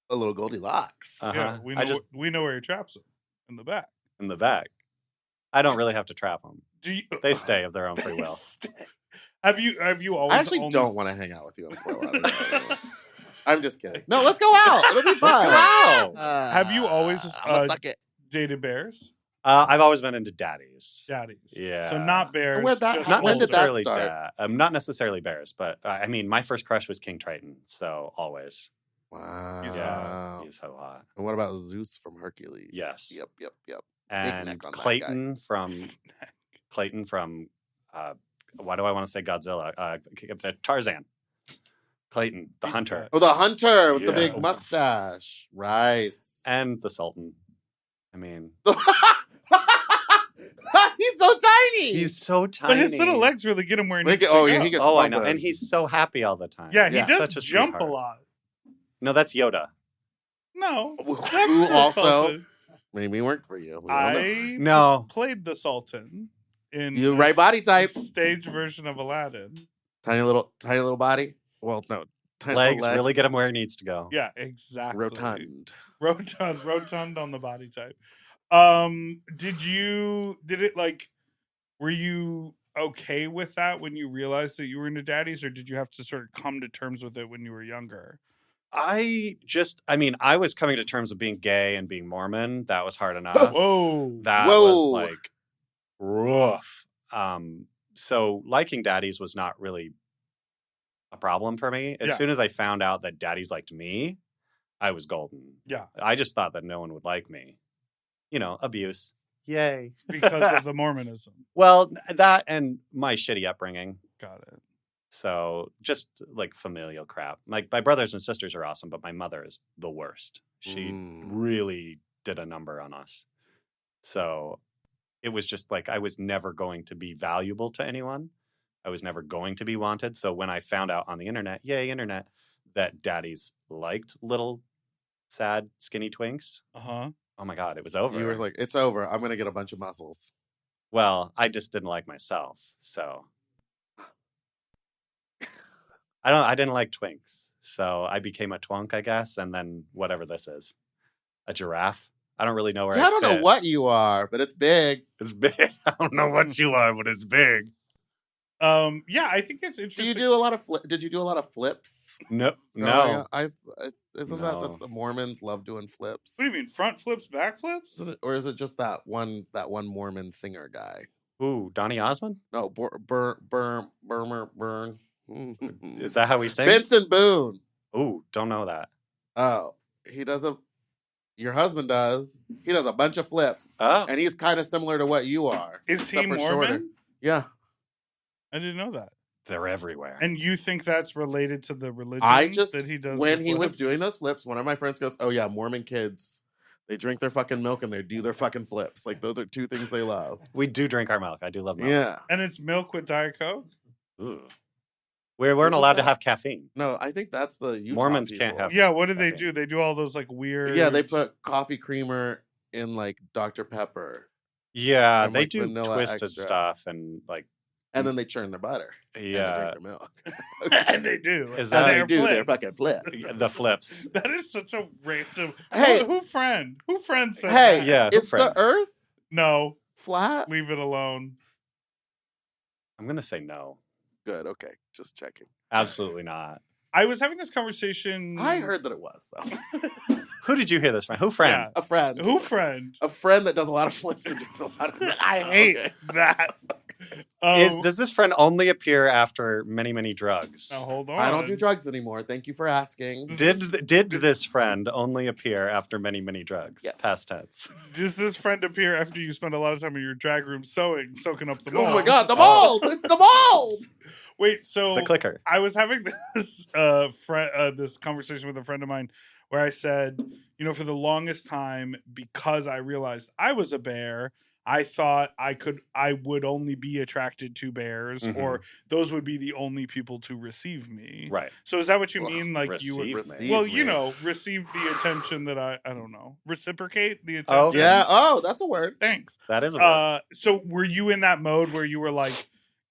a little Goldilocks. Yeah. Uh-huh. We know where your traps are in the back. In the back. I don't really have to trap them. Do you? They stay of their own free They will. stay. Have you always? I actually only- don't want to hang out with you on Fort Lauderdale. I'm just kidding. No, let's go out. It'll be fun. Wow. Have you always, I'm gonna suck it. dated bears? I've always been into daddies. Daddies. Yeah. So not bears. Where'd that- just Not when did that necessarily start? not necessarily bears, but I mean, my first crush was King Triton, so always. Wow. Yeah, he's so hot. And what about Zeus from Hercules? Yes. Yep. And neck on that Clayton from why do I want to say Godzilla? Tarzan. Clayton, the hunter, Oh, the hunter with the Yeah. big mustache. Rice. and the Sultan. I mean, He's so tiny. he's so tiny. But his little legs really get him where he Look needs at- to oh, go. yeah, he gets Oh, I know, bumping. and he's so happy all the time. Yeah, he Yeah. does Such a jump a sweetheart. lot. No, that's Yoda. No, Who that's the also Sultan. maybe worked for you. We don't know. I No. played the Sultan in You the right body type. stage version of Aladdin. Tiny little body. Well, no, tiny Legs little really get him where he needs to go. Yeah, exactly. Rotund. Rotund on the body type. Were you okay with that when you realized that you were into daddies, or did you have to sort of come to terms with it when you were younger? I was coming to terms with being gay and being Mormon. That was hard enough. Whoa. That Whoa. was like rough. So liking daddies was not really a problem for me. As soon as I found out that daddies liked me, I was golden. Yeah. I just thought that no one would like me. Abuse. Yay. Because of the Mormonism. Well, that and my shitty upbringing. Got it. So just like familial crap. Like my brothers and sisters are awesome, but my mother is the worst. She really did a number on us. So it was just like I was never going to be valuable to anyone. I was never going to be wanted. So when I found out on the internet, yay, internet, that daddies liked little sad skinny twinks. Uh-huh. Oh my God, it was over. You were like, it's over. I'm going to get a bunch of muscles. Well, I just didn't like myself. So I didn't like twinks. So I became a twunk, I guess. And then whatever this is, a giraffe. I don't really know where I don't know what you are, but it's big. It's big. I don't know what you are, but it's big. Yeah, I think it's interesting. Did you do a lot of flips? No. Isn't No. that the Mormons love doing flips? What do you mean, front flips, back flips? Or is it just that one Mormon singer guy? Ooh, Donny Osmond? No, Burn. Is that how he sings? Benson Boone. Ooh, don't know that. Oh, he does your husband does. He does a bunch of flips. Oh. And he's kind of similar to what you are. Is he except for Mormon? shorter. Yeah. I didn't know that. They're everywhere. And you think that's related to the religion that he does? When the he was flips? doing those flips, one of my friends goes, "Oh yeah, Mormon kids, they drink their fucking milk and they do their fucking flips. Like those are two things they love." We do drink our milk. I do love milk. Yeah. And it's milk with Diet Coke? Ooh. We weren't Isn't allowed to that- have caffeine. No, I think that's the Utah Mormons people. can't have- Yeah, what do they Okay. do? They do all those like weird... Yeah, they put coffee creamer in like Dr. Pepper, Yeah, And, they like, do vanilla twisted extra. stuff and like and then they churn their butter. And they yeah, drink their milk. And they do. Is And that- they their do their flips. fucking flips. the flips. That is such a random... Hey. Who friend said Hey, that? Yeah, is friend. the Earth No, flat? leave it alone. I'm gonna say no. Good. Okay, just checking. Absolutely not. I was having this conversation... I heard that it was though. Who did you hear this from? Who friend? A friend. Who friend? A friend that does a lot of flips and does a lot of. I hate Okay. that. Does this friend only appear after many, many drugs? Now hold on. I don't do drugs anymore. Thank you for asking. Did this friend only appear after many, many drugs? Yes. Past tense. Does this friend appear after you spend a lot of time in your drag room soaking up the mold? Oh my god, the mold! It's the mold! Wait, so The clicker. I was having this this conversation with a friend of mine where I said, for the longest time, because I realized I was a bear, I thought I would only be attracted to bears, Mhm. or those would be the only people to receive me. Right. So is that what you Ugh, mean? Like you would receive me. receive the attention that I don't know, reciprocate the attention. Oh, okay. Yeah, oh, that's a word. Thanks. That is a word. So were you in that mode where you were like,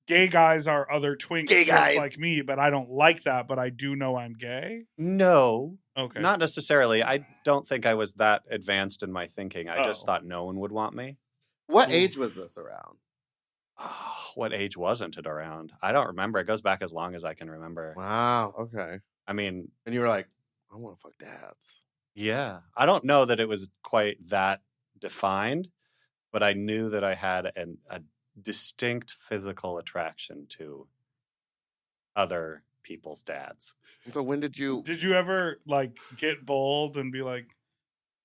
gay guys are other twinks Gay just guys. like me, but I don't like that, but I do know I'm gay? No. Okay. Not necessarily. I don't think I was that advanced in my thinking. I just Oh. thought no one would want me. What Oof. age was this around? Oh, what age wasn't it around? I don't remember. It goes back as long as I can remember. Wow, okay. I mean, And you were like, I want to fuck dads. yeah. I don't know that it was quite that defined, but I knew that I had a distinct physical attraction to other people's dads. And so when did you Did you ever like get bold and be like,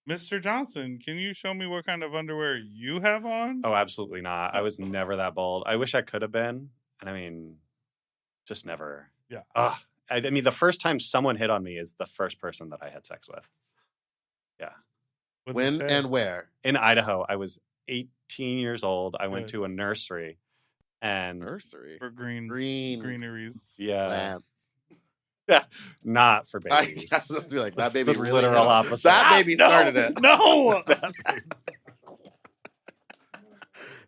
Mr. Johnson, can you show me what kind of underwear you have on? Oh, absolutely not. I was never that bold. I wish I could have been. And I mean, just never. Yeah. I mean, the first time someone hit on me is the first person that I had sex with. Yeah. What'd when they say? and where? In Idaho, I was 18 years old. I went Good. to a nursery and Nursery. For Greens. greeneries. yeah, Lantz. not for I babies. was to be like, that That's baby the really literal hit it. opposite. That baby started it. No.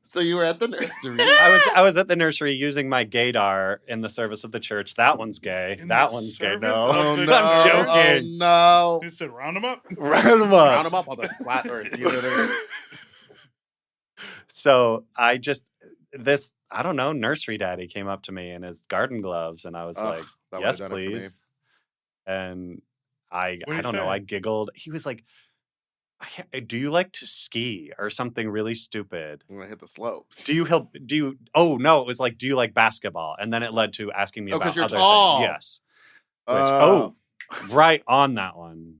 So you were at the nursery. I was at the nursery using my gaydar in the service of the church. That one's gay. In That the one's gay. service No, of Oh the no! I'm joking. Oh no! He said, round them up. Round 'em Round up. them up on this flat earth. You know, So I don't know, nursery daddy came up to me in his garden gloves, and I was Ugh, like, that would've yes, done it for me. please. And I What'd he don't know, say? I giggled. He was like, Do you like to ski or something really stupid? I'm gonna hit the slopes. Oh no, it was like, do you like basketball? And then it led to asking me about 'cause you're other tall. things. Yes. Which, right on that one.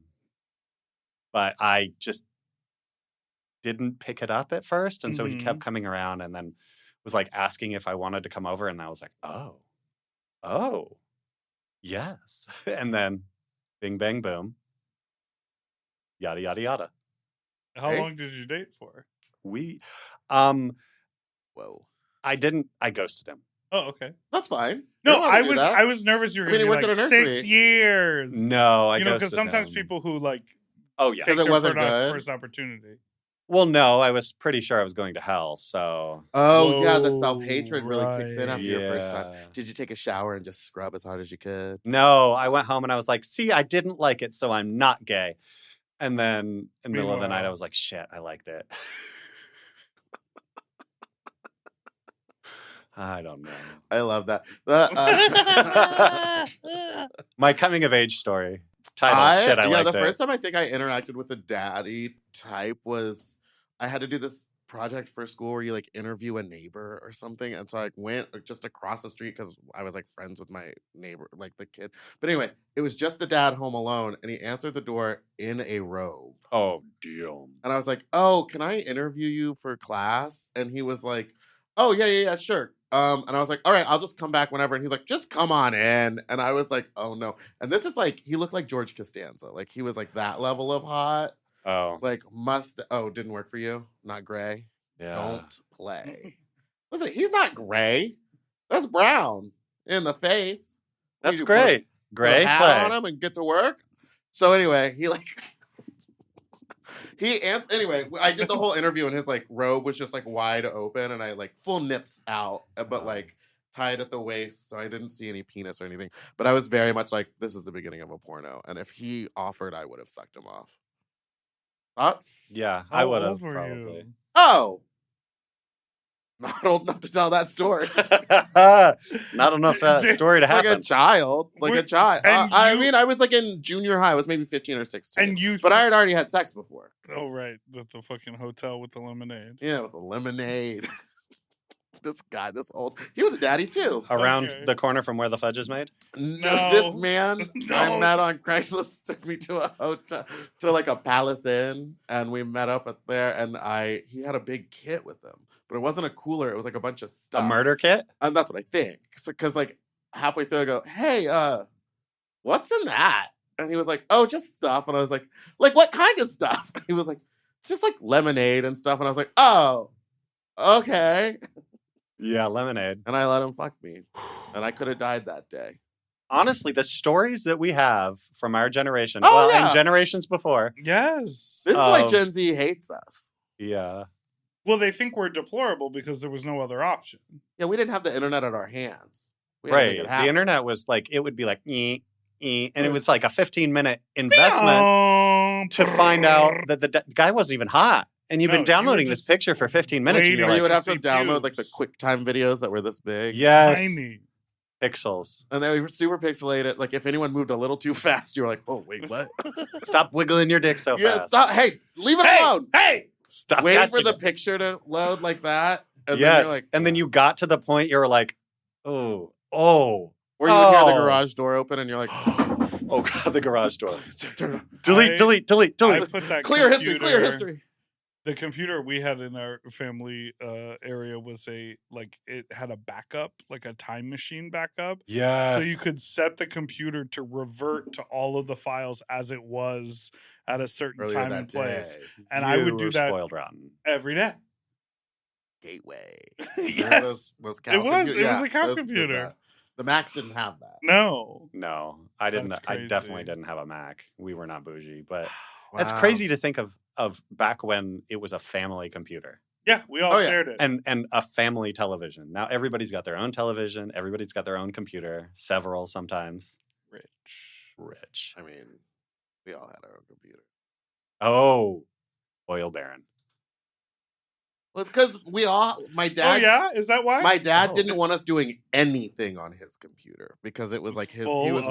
But I just didn't pick it up at first. And so he kept coming around and then was like asking if I wanted to come over. And I was like, oh, yes. And then bing, bang, boom. Yada, yada, yada. How long did you date for? Whoa. I ghosted him. Oh, okay. That's fine. No, I was nervous you were going to be worked like at a nursery. 6 years. No, I ghosted because sometimes him. people who like Oh yeah, take it their wasn't good? first opportunity. Well, no, I was pretty sure I was going to hell. So yeah, the self-hatred really kicks in after your first Yeah. time. Did you take a shower and just scrub as hard as you could? no, I went home and I was like, see, I didn't like it, so I'm not gay. And then in the middle of the night, I was like, shit, I liked it. I don't know. I love that. My coming of age story. Title, shit, I liked the it. first time I think I interacted with a daddy type was I had to do this project for school where you like interview a neighbor or something. And so I went just across the street because I was like friends with my neighbor, like the kid. But anyway, it was just the dad home alone and he answered the door in a robe. Oh, damn. And I was like, oh, can I interview you for class? And he was like, oh, yeah, sure. And I was like, all right, I'll just come back whenever. And he's like, just come on in. And I was like, oh no. And this is like, he looked like George Costanza. Like he was like that level of hot. Oh. Like didn't work for you? Not gray? Yeah. Don't play. Listen, he's not gray. That's brown in the face. That's You great. Put Gray a hat play. on him and get to work. So anyway, anyway, I did the whole interview and his like robe was just like wide open and I like full nips out, but like tied at the waist. So I didn't see any penis or anything, but I was very much like, this is the beginning of a porno. And if he offered, I would have sucked him off. Thoughts? Yeah, How I would have old were probably. you? Oh, not old enough to tell that story. Not enough story to Like happen. a child. And I mean, I was like in junior high. I was maybe 15 or 16. But I had already had sex before. Oh, right. The fucking hotel with the lemonade. Yeah, with the lemonade. This old. He was a daddy too. Around the corner from where the fudge is made? No. This man I met on Craigslist took me to a hotel, to like a Palace Inn, and we met up there, and he had a big kit with him. But it wasn't a cooler, it was like a bunch of stuff. A murder kit? And that's what I think. Because like halfway through I go, hey, what's in that? And he was like, oh, just stuff. And I was like, what kind of stuff? He was like, just like lemonade and stuff. And I was like, oh, okay. Yeah, lemonade. And I let him fuck me. And I could have died that day. Honestly, the stories that we have from our generation, and generations before. Yes. This is why Gen Z hates us. Yeah. Well, they think we're deplorable because there was no other option. Yeah, we didn't have the internet at our hands. Right. The internet was like, it would be like, and it was like a 15-minute investment to find out that the guy wasn't even hot. And you've been downloading this picture for 15 minutes. And you would have to download like the QuickTime videos that were this big. Yes. Tiny. Pixels. And they were super pixelated. Like if anyone moved a little too fast, you were like, oh, wait, what? Stop wiggling your dick so fast. Yeah, stop. Hey, leave it alone. Hey! Stop. Waiting for the picture to load like that. And yes. Then you're like, and then you got to the point you were like, oh. Or you would hear the garage door open and you're like, oh God, the garage door. delete. I put that clear history. The computer we had in our family area was it had a backup, like a time machine backup. Yes. So you could set the computer to revert to all of the files as it was at a certain time and place. And I would do that spoiled rotten. every day. Gateway. Yes. Those it was a cow computer. The Macs didn't have that. No, I didn't. That's I crazy. definitely didn't have a Mac. We were not bougie, but Wow. that's crazy to think of back when it was a family computer. Yeah, we all shared it. And a family television. Now everybody's got their own television. Everybody's got their own computer. Several sometimes. Rich. I mean, we all had our own computer. Oh, oil baron. Well, it's because my dad. Oh yeah, is that why? My dad didn't want us doing anything on his computer because it was like he was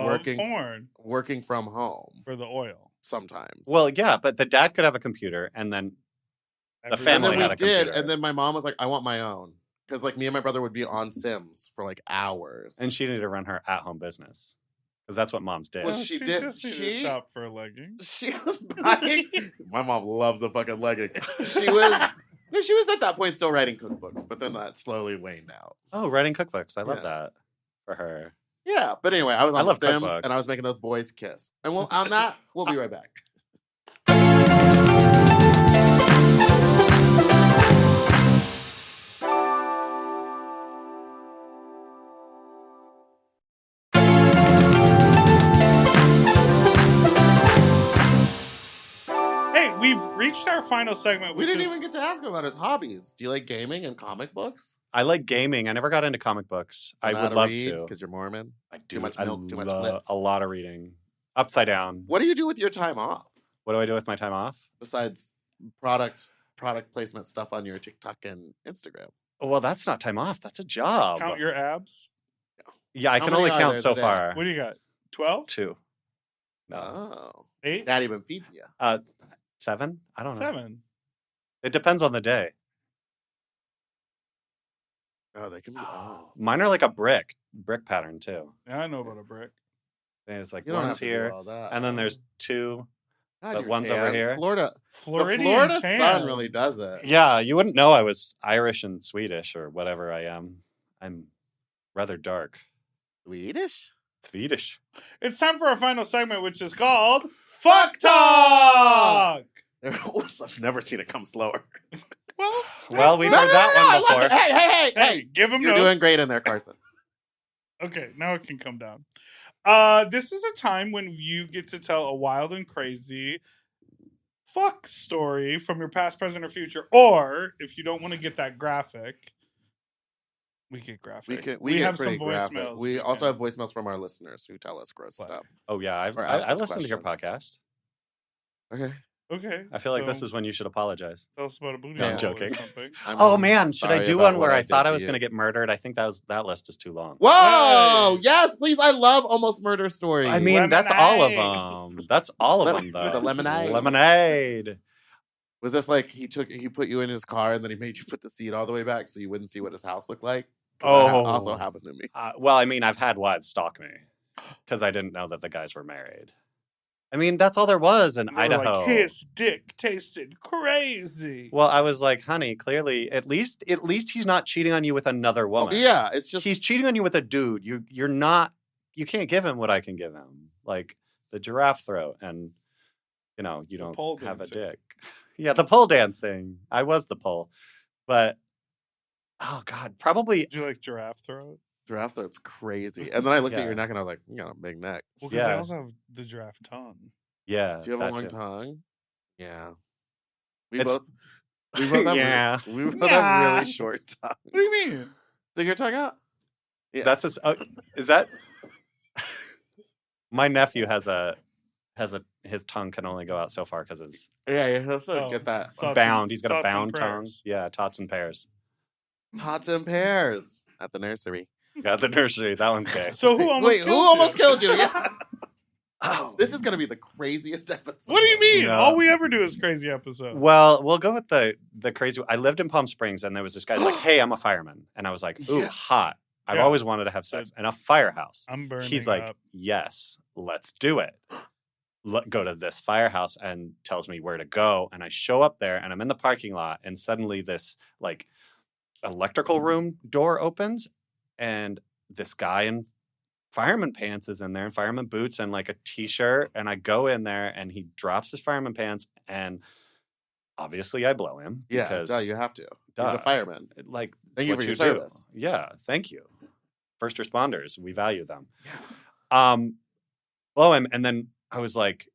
working from home for the oil. sometimes. Well, yeah, but the dad could have a computer, and then the and family then we had a did, computer. and then my mom was like, "I want my own," because like me and my brother would be on Sims for like hours. And she needed to run her at-home business because that's what moms did. Well, Well, she she did- just needed she- to shop for leggings. She was buying. My mom loves the fucking legging. She was at that point still writing cookbooks, but then that slowly waned out. Oh, writing cookbooks. I love Yeah. that for her. Yeah, but anyway, I was on love Sims cookbooks. and I was making those boys kiss. And on that, we'll be right back. Hey, we've reached our final segment, We which didn't is even get to ask him about his hobbies. Do you like gaming and comic books? I like gaming. I never got into comic books. I would love to. because you're Mormon. I do. Too much I milk, too much love flips. a lot of reading. Upside down. What do you do with your time off What do I do with my time off? besides product placement stuff on your TikTok and Instagram? Well, that's not time off. That's a job. count your abs. Yeah, I How can many only are count there so today? far. What do you got? 12? 2. No. Oh, 8? Daddy been feeding you. 7? I don't know. 7? It depends on the day. Oh, they can be. Oh. Mine are like a brick pattern too. Yeah, I know about a brick. There's like You don't have one's to do here, all that. and then there's 2. God, but you're one's over tan. here. Florida. Floridian The Florida tan. sun really does it. Yeah, you wouldn't know I was Irish and Swedish or whatever I am. I'm rather dark. Swedish? Swedish. It's time for our final segment, which is called Fuck Talk! I've never seen it come slower. Well, Well, we've No, heard no, that no, one I love before. it. Hey. hey, give them You're notes. doing great in there, Carson. Okay, now it can come down. This is a time when you get to tell a wild and crazy fuck story from your past, present, or future. Or if you don't want to get that graphic, we get graphic. We get have pretty some graphic. voicemails. We also have voicemails from our listeners who tell us gross Play. stuff. Oh yeah, Or ask I us listened to your questions. podcast. Okay. Okay. I feel like so this is when you should apologize. tell us about a booty No, I'm hole joking. or something. Oh man, should I sorry do about one what where I did thought I to was you. going to get murdered? I think that list is too long. Whoa! Hey. Yes, please. I love almost murder stories. I mean, that's all of Lemonade. them. That's all of them, Is it though. the lemonade? Lemonade. was this like he put you in his car and then he made you put the seat all the way back so you wouldn't see what his house looked like? 'Cause that Oh. also happened to me. Well, I mean, I've had wives stalk me because I didn't know that the guys were married. I mean, that's all there was in And they were Idaho. like, his dick tasted crazy. Well, I was like, honey, clearly, at least he's not cheating on you with another woman. Yeah, it's just He's cheating on you with a dude. You're not. You can't give him what I can give him, like the giraffe throat, and you The pole don't have a dancing. dick. Yeah, the pole dancing. I was the pole, but oh god, probably. Did you like giraffe throat? giraffe throat's crazy. And then I looked Yeah. at your neck and I was like, you got a big neck. Well, because they Yeah. also have the giraffe tongue. Yeah. Do you have a that long too. tongue? Yeah. We It's- both have Yeah. we both Yeah. have really short tongue. What do you mean? Stick your tongue out. Yeah. That's is that my nephew has his tongue can only go out so far because it's Yeah, you have to Oh. get that. Thoughts bound. and- He's got a thoughts and bound tongue. prayers. Yeah, tots and pears. Tots and pears at the nursery. Yeah, the nursery. That one's gay. So who almost Wait, killed who you? almost killed you? Yeah. Oh. This is gonna be the craziest episode. What do you mean? No. All we ever do is crazy episodes. Well, we'll go with the crazy. I lived in Palm Springs, and there was this guy's like, "Hey, I'm a fireman," and I was like, "Ooh, Yeah. hot! I've Yeah. always wanted to have sex in a firehouse." I'm burning He's like, up. "Yes, let's do it." Go to this firehouse and tells me where to go, and I show up there, and I'm in the parking lot, and suddenly this like electrical room door opens, and this guy in fireman pants is in there, and fireman boots, and like a t-shirt, and I go in there, and he drops his fireman pants, and obviously I blow him Yeah, because duh, you have to. He's duh. a fireman. like Thank it's you what for your do. service. Yeah, thank you. First responders, we value them. Blow him, and then I was like,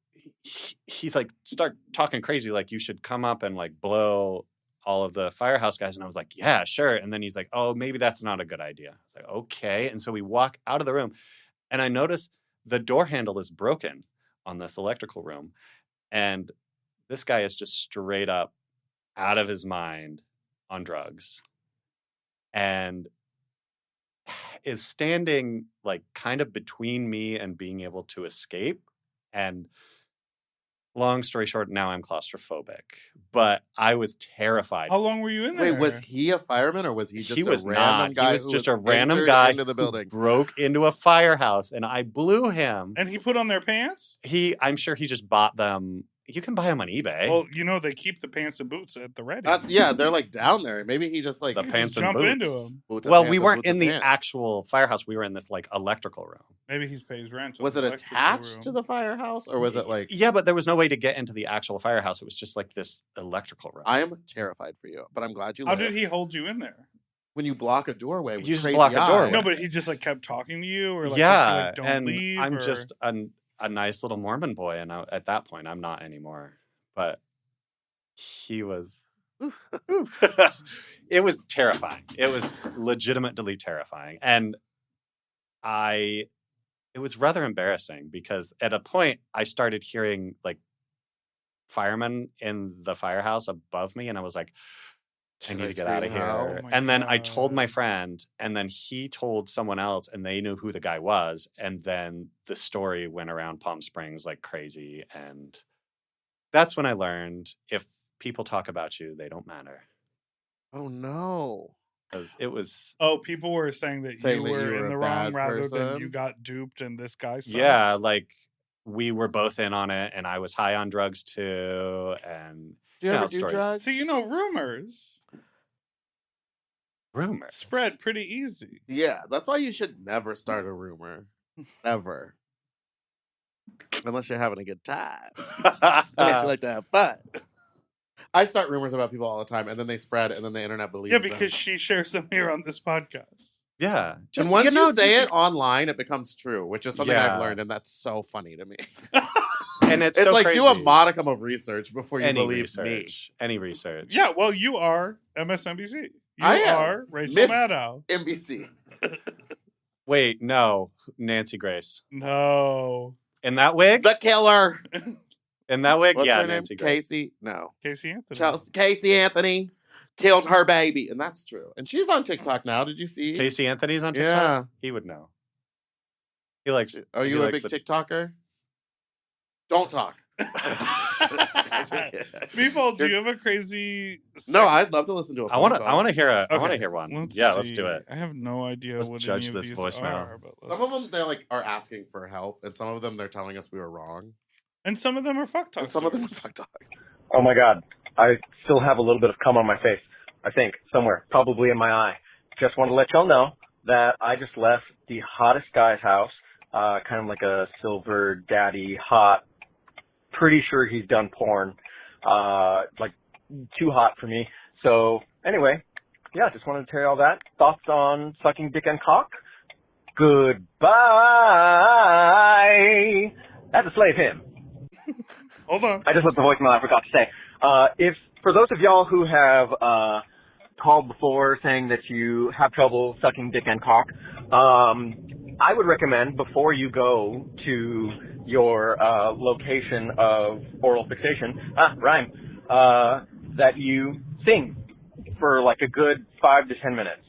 he's like, start talking crazy, like you should come up and like blow all of the firehouse guys, and I was like, yeah, sure. And then he's like, oh, maybe that's not a good idea. I was like, okay. And so we walk out of the room, and I notice the door handle is broken on this electrical room, and this guy is just straight up out of his mind on drugs, and is standing like kind of between me and being able to escape. And Long story short, now I'm claustrophobic, but I was terrified. How long were you in there? Wait, was he a fireman or was he just He was a random not. guy? He was who just a random guy into the building. who broke into a firehouse, and I blew him. And he put on their pants? I'm sure he just bought them. You can buy them on eBay. Well, you know, they keep the pants and boots at the ready. Yeah, they're like down there. Maybe he just like The You pants just and jump boots. into them. boots and Well, pants we and weren't boots in and the pants. actual firehouse. We were in this like electrical room. Maybe he pays rent. so Was it it's electrical attached room. to the firehouse or was it like? Yeah, but there was no way to get into the actual firehouse. It was just like this electrical room. I am terrified for you, but I'm glad you. How live. did he hold you in there? When you block a doorway, with You just crazy block a eyes. doorway. No, but he just like kept talking to you, or like, yeah, was he, like, don't and leave. I'm or... just a nice little Mormon boy, and at that point, I'm not anymore. But he was. It was terrifying. It was legitimately terrifying, and it was rather embarrassing because at a point I started hearing like firemen in the firehouse above me, and I was like, I Should need I to get out of scream out? here. Oh my And then I told my God. friend, and then he told someone else, and they knew who the guy was. And then the story went around Palm Springs like crazy. And that's when I learned if people talk about you, they don't matter. Oh no! Because it was, Oh, people were saying that you were in a the wrong bad rather than person? you got duped and this guy sucked. yeah, like we were both in on it, and I was high on drugs too. And Do you No, ever do story. drugs? So, you know, rumors rumors. spread pretty easy. Yeah, that's why you should never start a rumor, ever, unless you're having a good time. Unless you like to have fun. I start rumors about people all the time, and then they spread, and then the internet believes Yeah, them. because she shares them here on this podcast. Yeah. And once know, you say just- it online, it becomes true, which is something Yeah. I've learned, and that's so funny to me. And it's It's so like crazy. do a modicum of research before you Any believe me. research. Any research. Yeah, well, you are MSNBC. You I am. are Rachel Miss- Maddow. NBC. Wait, no. Nancy Grace. No. In that wig? The killer. In that wig? What's yeah, her name? Nancy Grace. Casey? No. Casey Anthony. Casey Anthony killed her baby. And that's true. And she's on TikTok now. Did you see? Casey Anthony's on TikTok? Yeah. He would know. He likes. Are he you a likes big the- TikToker? Don't talk. Meatball, do you have a crazy? No, I'd love to listen to a I phone want to. call. I want to hear a. I Okay, want to hear one. Let's Let's see. do it. I have no idea Let's what judge any of this these voicemail. are, but Some of them, they're like, are asking for help. And some of them, they're telling us we were wrong. and some of them are fuck talk. And some of them are stories. fucked up. Oh my God. I still have a little bit of cum on my face. I think somewhere, probably in my eye. Just want to let y'all know that I just left the hottest guy's house, kind of like a silver daddy hot. Pretty sure he's done porn, like too hot for me. So anyway, yeah, just wanted to tell you all that. Thoughts on sucking dick and cock? Goodbye. That's a slave hymn. Hold on. I just left the voicemail I forgot to say. If for those of y'all who have called before saying that you have trouble sucking dick and cock, I would recommend before you go to your location of oral fixation, that you sing for like a good 5 to 10 minutes.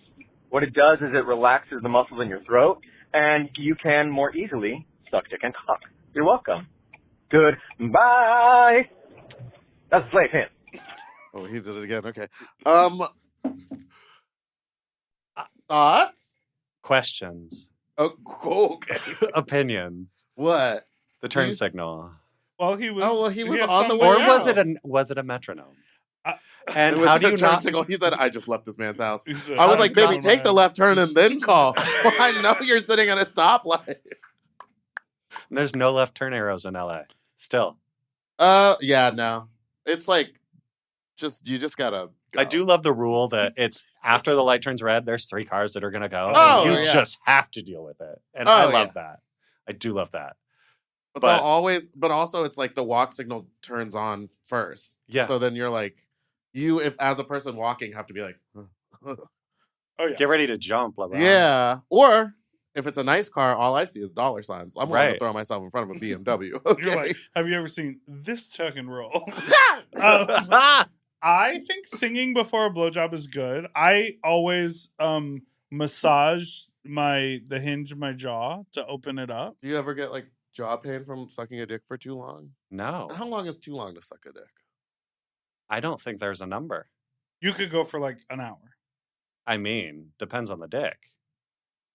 What it does is it relaxes the muscles in your throat, and you can more easily suck dick and cock. You're welcome. Goodbye. That's a slave hymn. Oh, he did it again. Okay. Thoughts? Questions. Oh, cool. Okay. Opinions. What? The turn He's- signal. Well, he was. Oh, well, he was had on the some- way Or out. was it a metronome? It And was how do the you turn not? signal. He said, I just left this man's house. He said, I was "I'm like, baby, gone, take the man." left turn and then call. Well, I know you're sitting at a stoplight. There's no left turn arrows in LA. Still, Yeah, no. It's like, you just gotta go. I do love the rule that it's after the light turns red. There's 3 cars that are gonna go. Oh, and you yeah. just have to deal with it, and Oh, I love yeah. that. I do love that. But but- they'll always, but also it's like the walk signal turns on first. Yeah. So then you're like, if as a person walking, have to be like, Oh yeah. Get ready to jump, LeBron. yeah. Or if it's a nice car, all I see is dollar signs. I'm willing to Right. throw myself in front of a BMW. Okay. You're like, have you ever seen this tuck and roll? Ah! I think singing before a blowjob is good. I always massage the hinge of my jaw to open it up. Do you ever get like jaw pain from sucking a dick for too long? No, How long is too long to suck a dick? I don't think there's a number. You could go for like an hour. I mean, depends on the dick.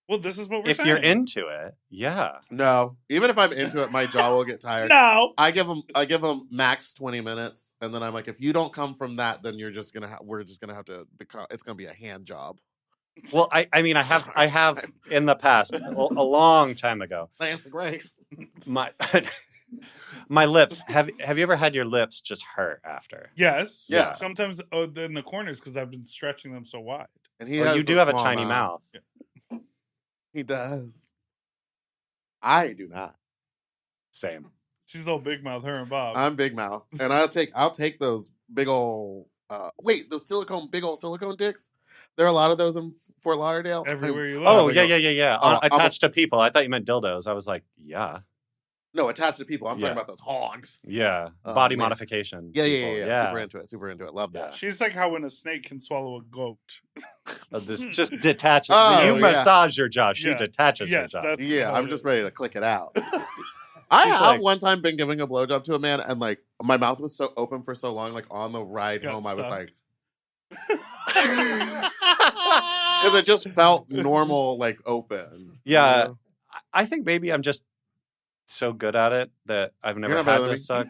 Well, this is what we're If saying. you're into it, yeah. No. Even if I'm into it, my jaw will get tired. No. I give them max 20 minutes, and then I'm like, if you don't come from that, then we're just gonna have to become. It's gonna be a hand job. Well, I mean, I have in the past, a long time ago. Lance and Greg's. My lips. Have you ever had your lips just hurt after? Yes. Yeah. Sometimes in the corners because I've been stretching them so wide. And he Well, has you do have a small tiny mouth. Yeah. He does. I do not. Same. She's all big mouth, her and Bob. I'm big mouth, and I'll take those big old those big old silicone dicks. There are a lot of those in Fort Lauderdale. Everywhere you look. Oh, yeah. Oh, Attached to people. I thought you meant dildos. I was like, yeah. No, attached to people. I'm Yeah. talking about those hogs. Yeah. Oh, Body man. modification. Yeah. Super into it. Love that. She's like how when a snake can swallow a goat. Just detach it. Oh, You yeah. massage your jaw. She Yeah. detaches her Yes, jaw. that's Yeah, how I'm it just is. ready to click it out. I She's have like- one time been giving a blowjob to a man, and like my mouth was so open for so long, like on the ride Got home, I was stuck. like, because it just felt normal, like open. Yeah. You know? I think maybe I'm just so good at it that I've never not better had than to me. suck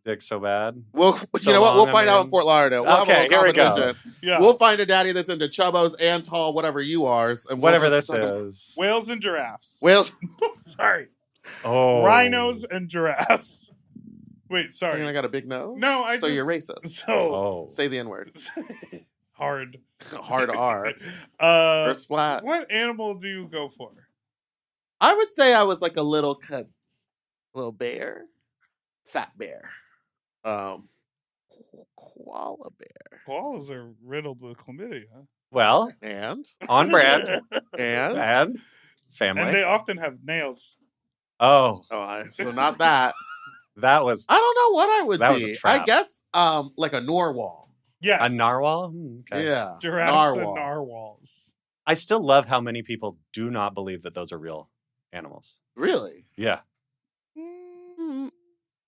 dick so bad. Well, So you know what? We'll long, find I out mean- in Fort Lauderdale. We'll have a Okay, little here we go. competition. Yeah. We'll find a daddy that's into chubbos and tall, whatever you are, and we'll Whatever just this suck 'em. is. Whales and giraffes. Whales. Sorry. Oh. Rhinos and giraffes. Wait, Saying I sorry. got a big nose. No, I So just- you're racist. So Oh. Say the N word. hard. Hard R or splat. What animal do you go for? I would say I was like a little bear, fat bear, koala bear, Koalas are riddled with chlamydia. Well, and on brand. and And family. And they often have nails. oh, so not that. that was I don't know what I would That was a be. trap. I guess like a narwhal. Yes. a narwhal. Okay. Yeah, Giraffes and narwhals. I still love how many people do not believe that those are real animals. Really? Yeah. Mm,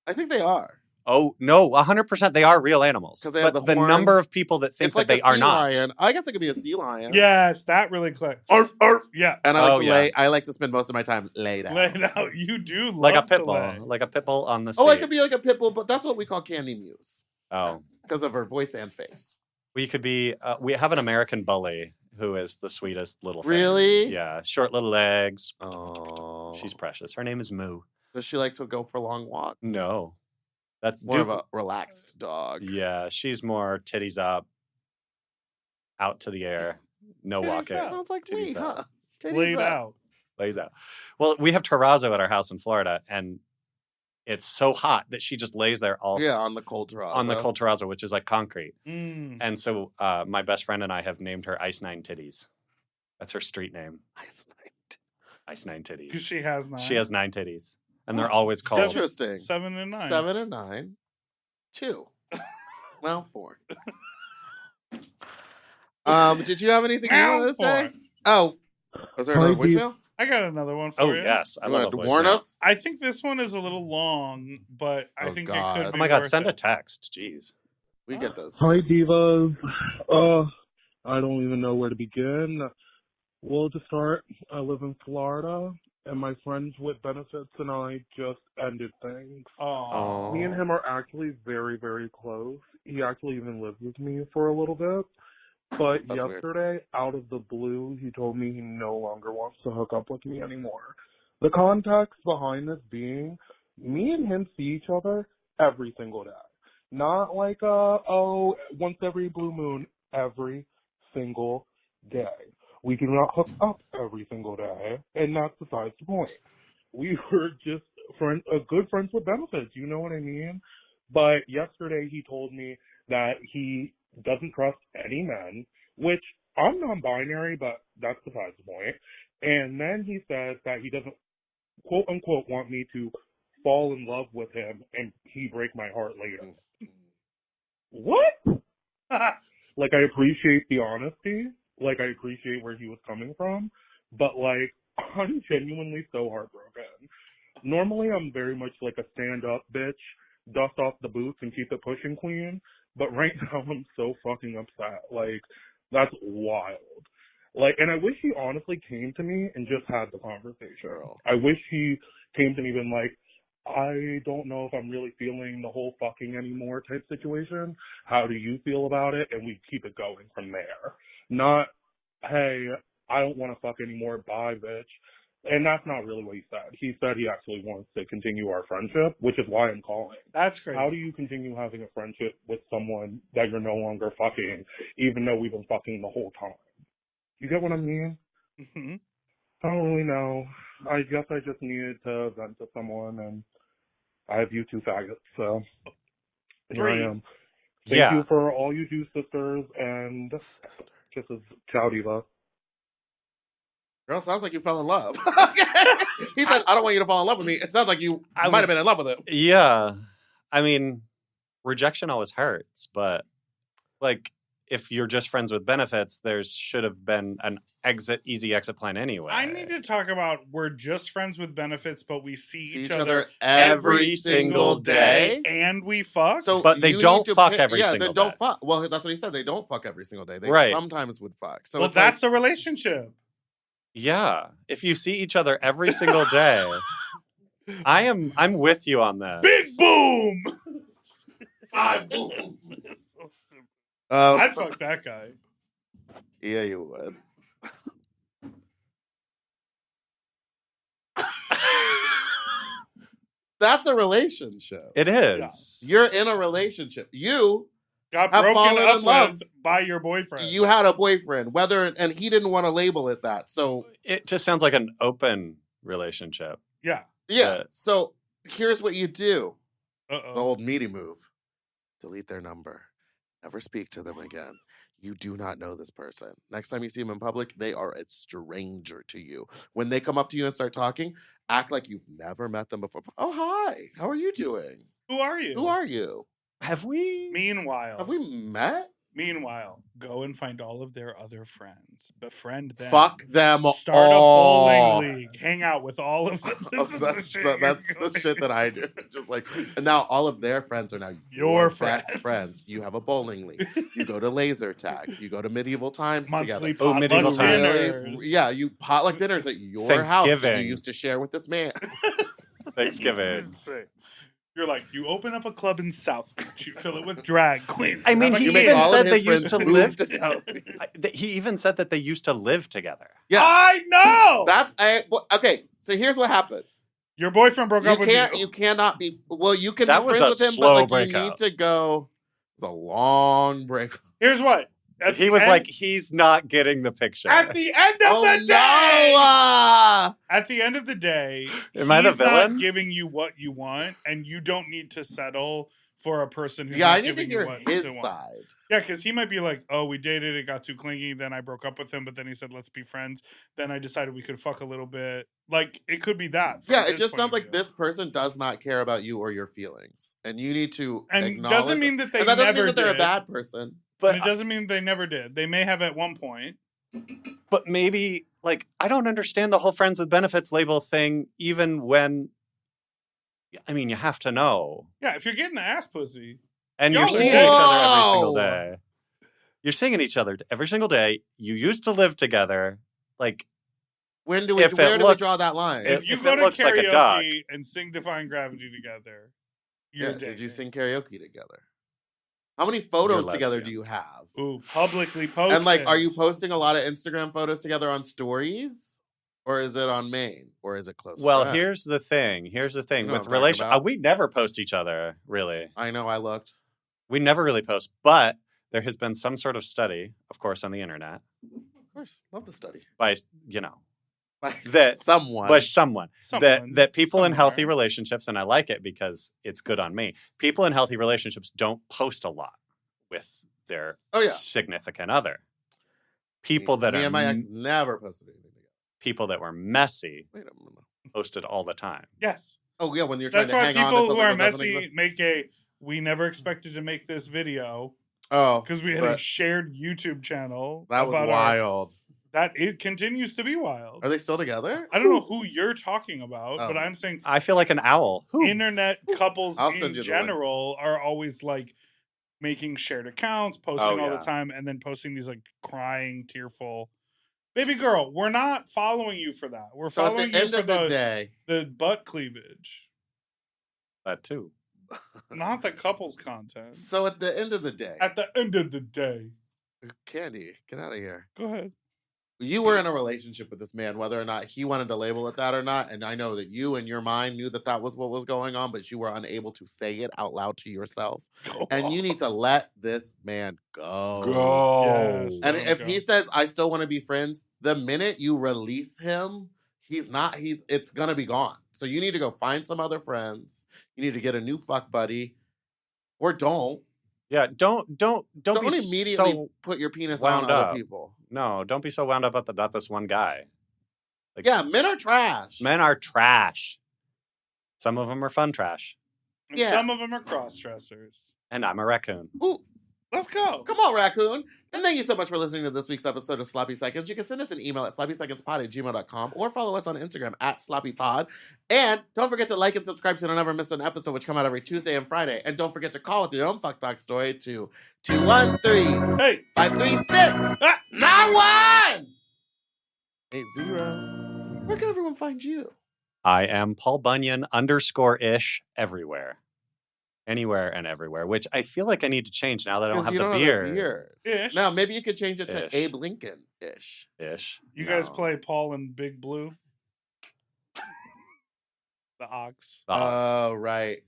I think they are. Oh no, 100% they are real animals. 'Cause they have but the the horns. number of people that think It's that like they a are sea not. lion. I guess it could be a sea lion. Yes, that really clicks. Arf, arf. Yeah. And I like Oh, to yeah. lay. I like to spend most of my time laid out. Lay it out. You do Like a love pit to bull. lay. Like a pit bull on the sea. Oh, I could be like a pit bull, but that's what we call Candy Muse Oh. because of her voice and face. We could be we have an American bully who is the sweetest little thing. Really? Yeah. Short little legs. Oh, She's precious. Her name is Moo. Does she like to go for long walks? No. That More of dude- a relaxed dog. Yeah, she's more titties up, out to the air, no Titties walking. up. Sounds like Titties me, out. huh? Titties Laid up. out. Lays out. Well, we have terrazzo at our house in Florida, and it's so hot that she just lays there all Yeah, on the cold terrazzo. on the cold terrazzo, which is like concrete. Mm. And so my best friend and I have named her Ice Nine Titties. That's her street name, Ice night. Ice Nine Because Titties. she has 9. She has 9 titties, and they're Oh, always It's called. interesting. 7 and 9. 7 and 9. 2. Well, 4. Did you have anything you Meow, wanted to say? 4. Oh, was there another voicemail? I got another one for Oh you. yes, I You love want a to warn voicemail. us? I think this one is a little long, but I Oh, think God. it could Oh be my god, worth send a it. text. Jeez. We get those. Hi, divas. I don't even know where to begin. Well, to start, I live in Florida, and my friends with benefits and I just ended things. Aw. Me and him are actually very, very close. He actually even lived with me for a little bit. But That's weird. yesterday, out of the blue, he told me he no longer wants to hook up with me anymore. The context behind this being, me and him see each other every single day. Not like, once every blue moon, every single day. We do not hook up every single day, and that's besides the point. We were just good friends with benefits, you know what I mean? But yesterday he told me that he doesn't trust any men, which I'm non-binary, but that's besides the point. And then he says that he doesn't, quote unquote, want me to fall in love with him and he break my heart later. What? Like, I appreciate the honesty. Like, I appreciate where he was coming from. But, like, I'm genuinely so heartbroken. Normally, I'm very much like a stand-up bitch, dust off the boots and keep it pushing queen. But right now, I'm so fucking upset. Like, that's wild. Like, and I wish he honestly came to me and just had the conversation. Girl. I wish he came to me and been like, I don't know if I'm really feeling the whole fucking anymore type situation. How do you feel about it? And we keep it going from there. Not, hey, I don't want to fuck anymore. Bye, bitch. And that's not really what he said. He said he actually wants to continue our friendship, which is why I'm calling. That's crazy. How do you continue having a friendship with someone that you're no longer fucking, even though we've been fucking the whole time? You get what I mean? Mm-hmm. I don't really know. I guess I just needed to vent to someone, and I have you two faggots, so here I am. Thank you for all you do, sisters, and kisses. Ciao, diva. Girl, sounds like you fell in love. He said, I don't want you to fall in love with me. It sounds like you might have been in love with him. Yeah. I mean, rejection always hurts, but like if you're just friends with benefits, there should have been an easy exit plan anyway. I need to talk about we're just friends with benefits, but we see each other other every single day. And we fuck. So but they don't fuck every single day. Yeah, they don't fuck. Well, that's what he said. They don't fuck every single day. They sometimes would fuck. So well, that's a relationship. Yeah. If you see each other every single day, I'm with you on that. Big boom! 5 boom. I'd fuck that guy. Yeah, you would. That's a relationship. It is. Yeah. You're in a relationship. You got have broken fallen up in love with by your boyfriend. You had a boyfriend, and he didn't want to label it that. So it just sounds like an open relationship. Yeah. Yeah. So here's what you do. Uh-oh. The old meaty move. Delete their number. Never speak to them again. You do not know this person. Next time you see them in public, they are a stranger to you. When they come up to you and start talking, act like you've never met them before. Oh, hi. How are you doing? Who are you? Who are you? Have we Have we met? Meanwhile, go and find all of their other friends. Befriend them. Fuck them Start all. a bowling league. Hang out with all of them. That's the shit that I do. Just like, and now all of their friends are now your best friends. You have a bowling league. You go to laser tag. You go to medieval times Monthly together. Medieval times. dinners. Yeah, you potluck dinners at your house that you used to share with this man. Thanksgiving. You're like, you open up a club in Southbeach, you fill it with drag queens. I mean, he even said they used to live together. He even said that they used to live together. Yeah, I know. Okay. So here's what happened. Your boyfriend broke up with you. You cannot be. Well, you can That be was friends a with him, slow but like breakup. you need to go. It was a long break. Here's what. He was like, he's not getting the picture. At the end of the day. No! At the end of the day, Am I the he's villain? not giving you what you want, and you don't need to settle for a person who's Yeah, not I need to giving you hear what his you want. side. Yeah, because he might be like, oh, we dated, it got too clingy, then I broke up with him, but then he said, let's be friends. Then I decided we could fuck a little bit. Like, it could be that. Yeah, it just sounds like this person does not care about you or your feelings. And you need to acknowledge. Doesn't mean that they and that doesn't never mean that they're did. a bad person. But it doesn't mean they never did. They may have at one point. But maybe, like, I don't understand the whole friends with benefits label thing, even when, I mean, you have to know. Yeah, if you're getting the ass pussy. And you're seeing each other every single day. You're seeing each other every single day. You used to live together. Like, where do we draw that line? If you go to karaoke and sing Defying Gravity together, you're dating. Did you sing karaoke together? How many photos together do you have? Ooh, publicly posted. And like, are you posting a lot of Instagram photos together on stories? Or is it on main? Or is it close? Well, here's the thing. With relation, we never post each other, really. I know, I looked. We never really post, but there has been some sort of study, of course, on the internet. Of course, love the study. By someone that people in healthy relationships, and I like it because it's good on me. People in healthy relationships don't post a lot with their significant other. People that me and my ex never posted anything together. People that were messy posted all the time. Yes. Oh yeah, when you're trying That's to hang why on to people something who are that doesn't messy exist. make a. We never expected to make this video. Oh, because we had a shared YouTube channel. That was wild. That it continues to be wild. Are they still together? I don't know who you're talking about, but I'm saying I feel like an owl. internet couples I'll in send you the general are always like making shared accounts, posting all the time, and then posting these like crying, tearful. Baby girl, we're not following you for that. We're following you for the butt cleavage. That too. Not the couples content. So at the end of the day. At the end of the day. Candy, get out of here. Go ahead. You were in a relationship with this man, whether or not he wanted to label it that or not. And I know that you in your mind knew that that was what was going on, but you were unable to say it out loud to yourself. And you need to let this man go. Yes, and if he says, I still want to be friends, the minute you release him, it's going to be gone. So you need to go find some other friends. You need to get a new fuck buddy or don't. Yeah, don't be immediately put your penis on other people. No, don't be so wound up about this one guy. Like, yeah, men are trash. Men are trash. Some of them are fun trash. And some of them are cross-dressers. And I'm a raccoon. Ooh. Let's go. Come on, raccoon. And thank you so much for listening to this week's episode of Sloppy Seconds. You can send us an email at sloppysecondspod@gmail.com or follow us on Instagram at sloppypod. And don't forget to like and subscribe so you don't ever miss an episode, which come out every Tuesday and Friday. And don't forget to call with your own fuck talk story to 213-536-9180. Where can everyone find you? I am Paul Bunyan _ish everywhere. Anywhere and everywhere, which I feel like I need to change now that I don't have the beard. Ish. Now, maybe you could change it to Abe Lincoln-ish. Ish. You guys play Paul and Big Blue? The ox. Oh, right.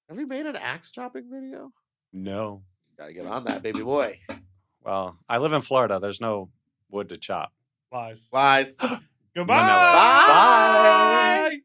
Have you made an axe chopping video? No. Gotta get on that, baby boy. Well, I live in Florida. There's no wood to chop. Lies. Goodbye. Bye.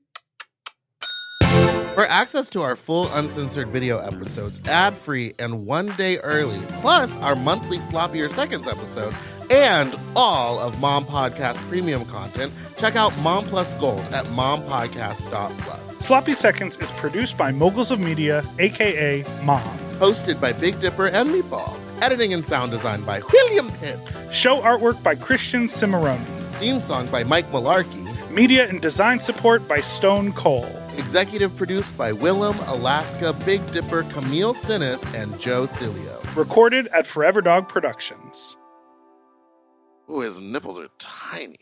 For access to our full uncensored video episodes, ad-free and one day early, plus our monthly Sloppier Seconds episode, and all of Mom Podcast premium content, check out Mom Plus Gold at mompodcast.plus. Sloppy Seconds is produced by Moguls of Media, a.k.a. Mom. Hosted by Big Dipper and Meatball. Editing and sound design by William Pitts. Show artwork by Christian Cimarroni. Theme song by Mike Malarkey. Media and design support by Stone Cole. Executive produced by Willem, Alaska, Big Dipper, Camille Stennis, and Joe Cilio. Recorded at Forever Dog Productions. Ooh, his nipples are tiny.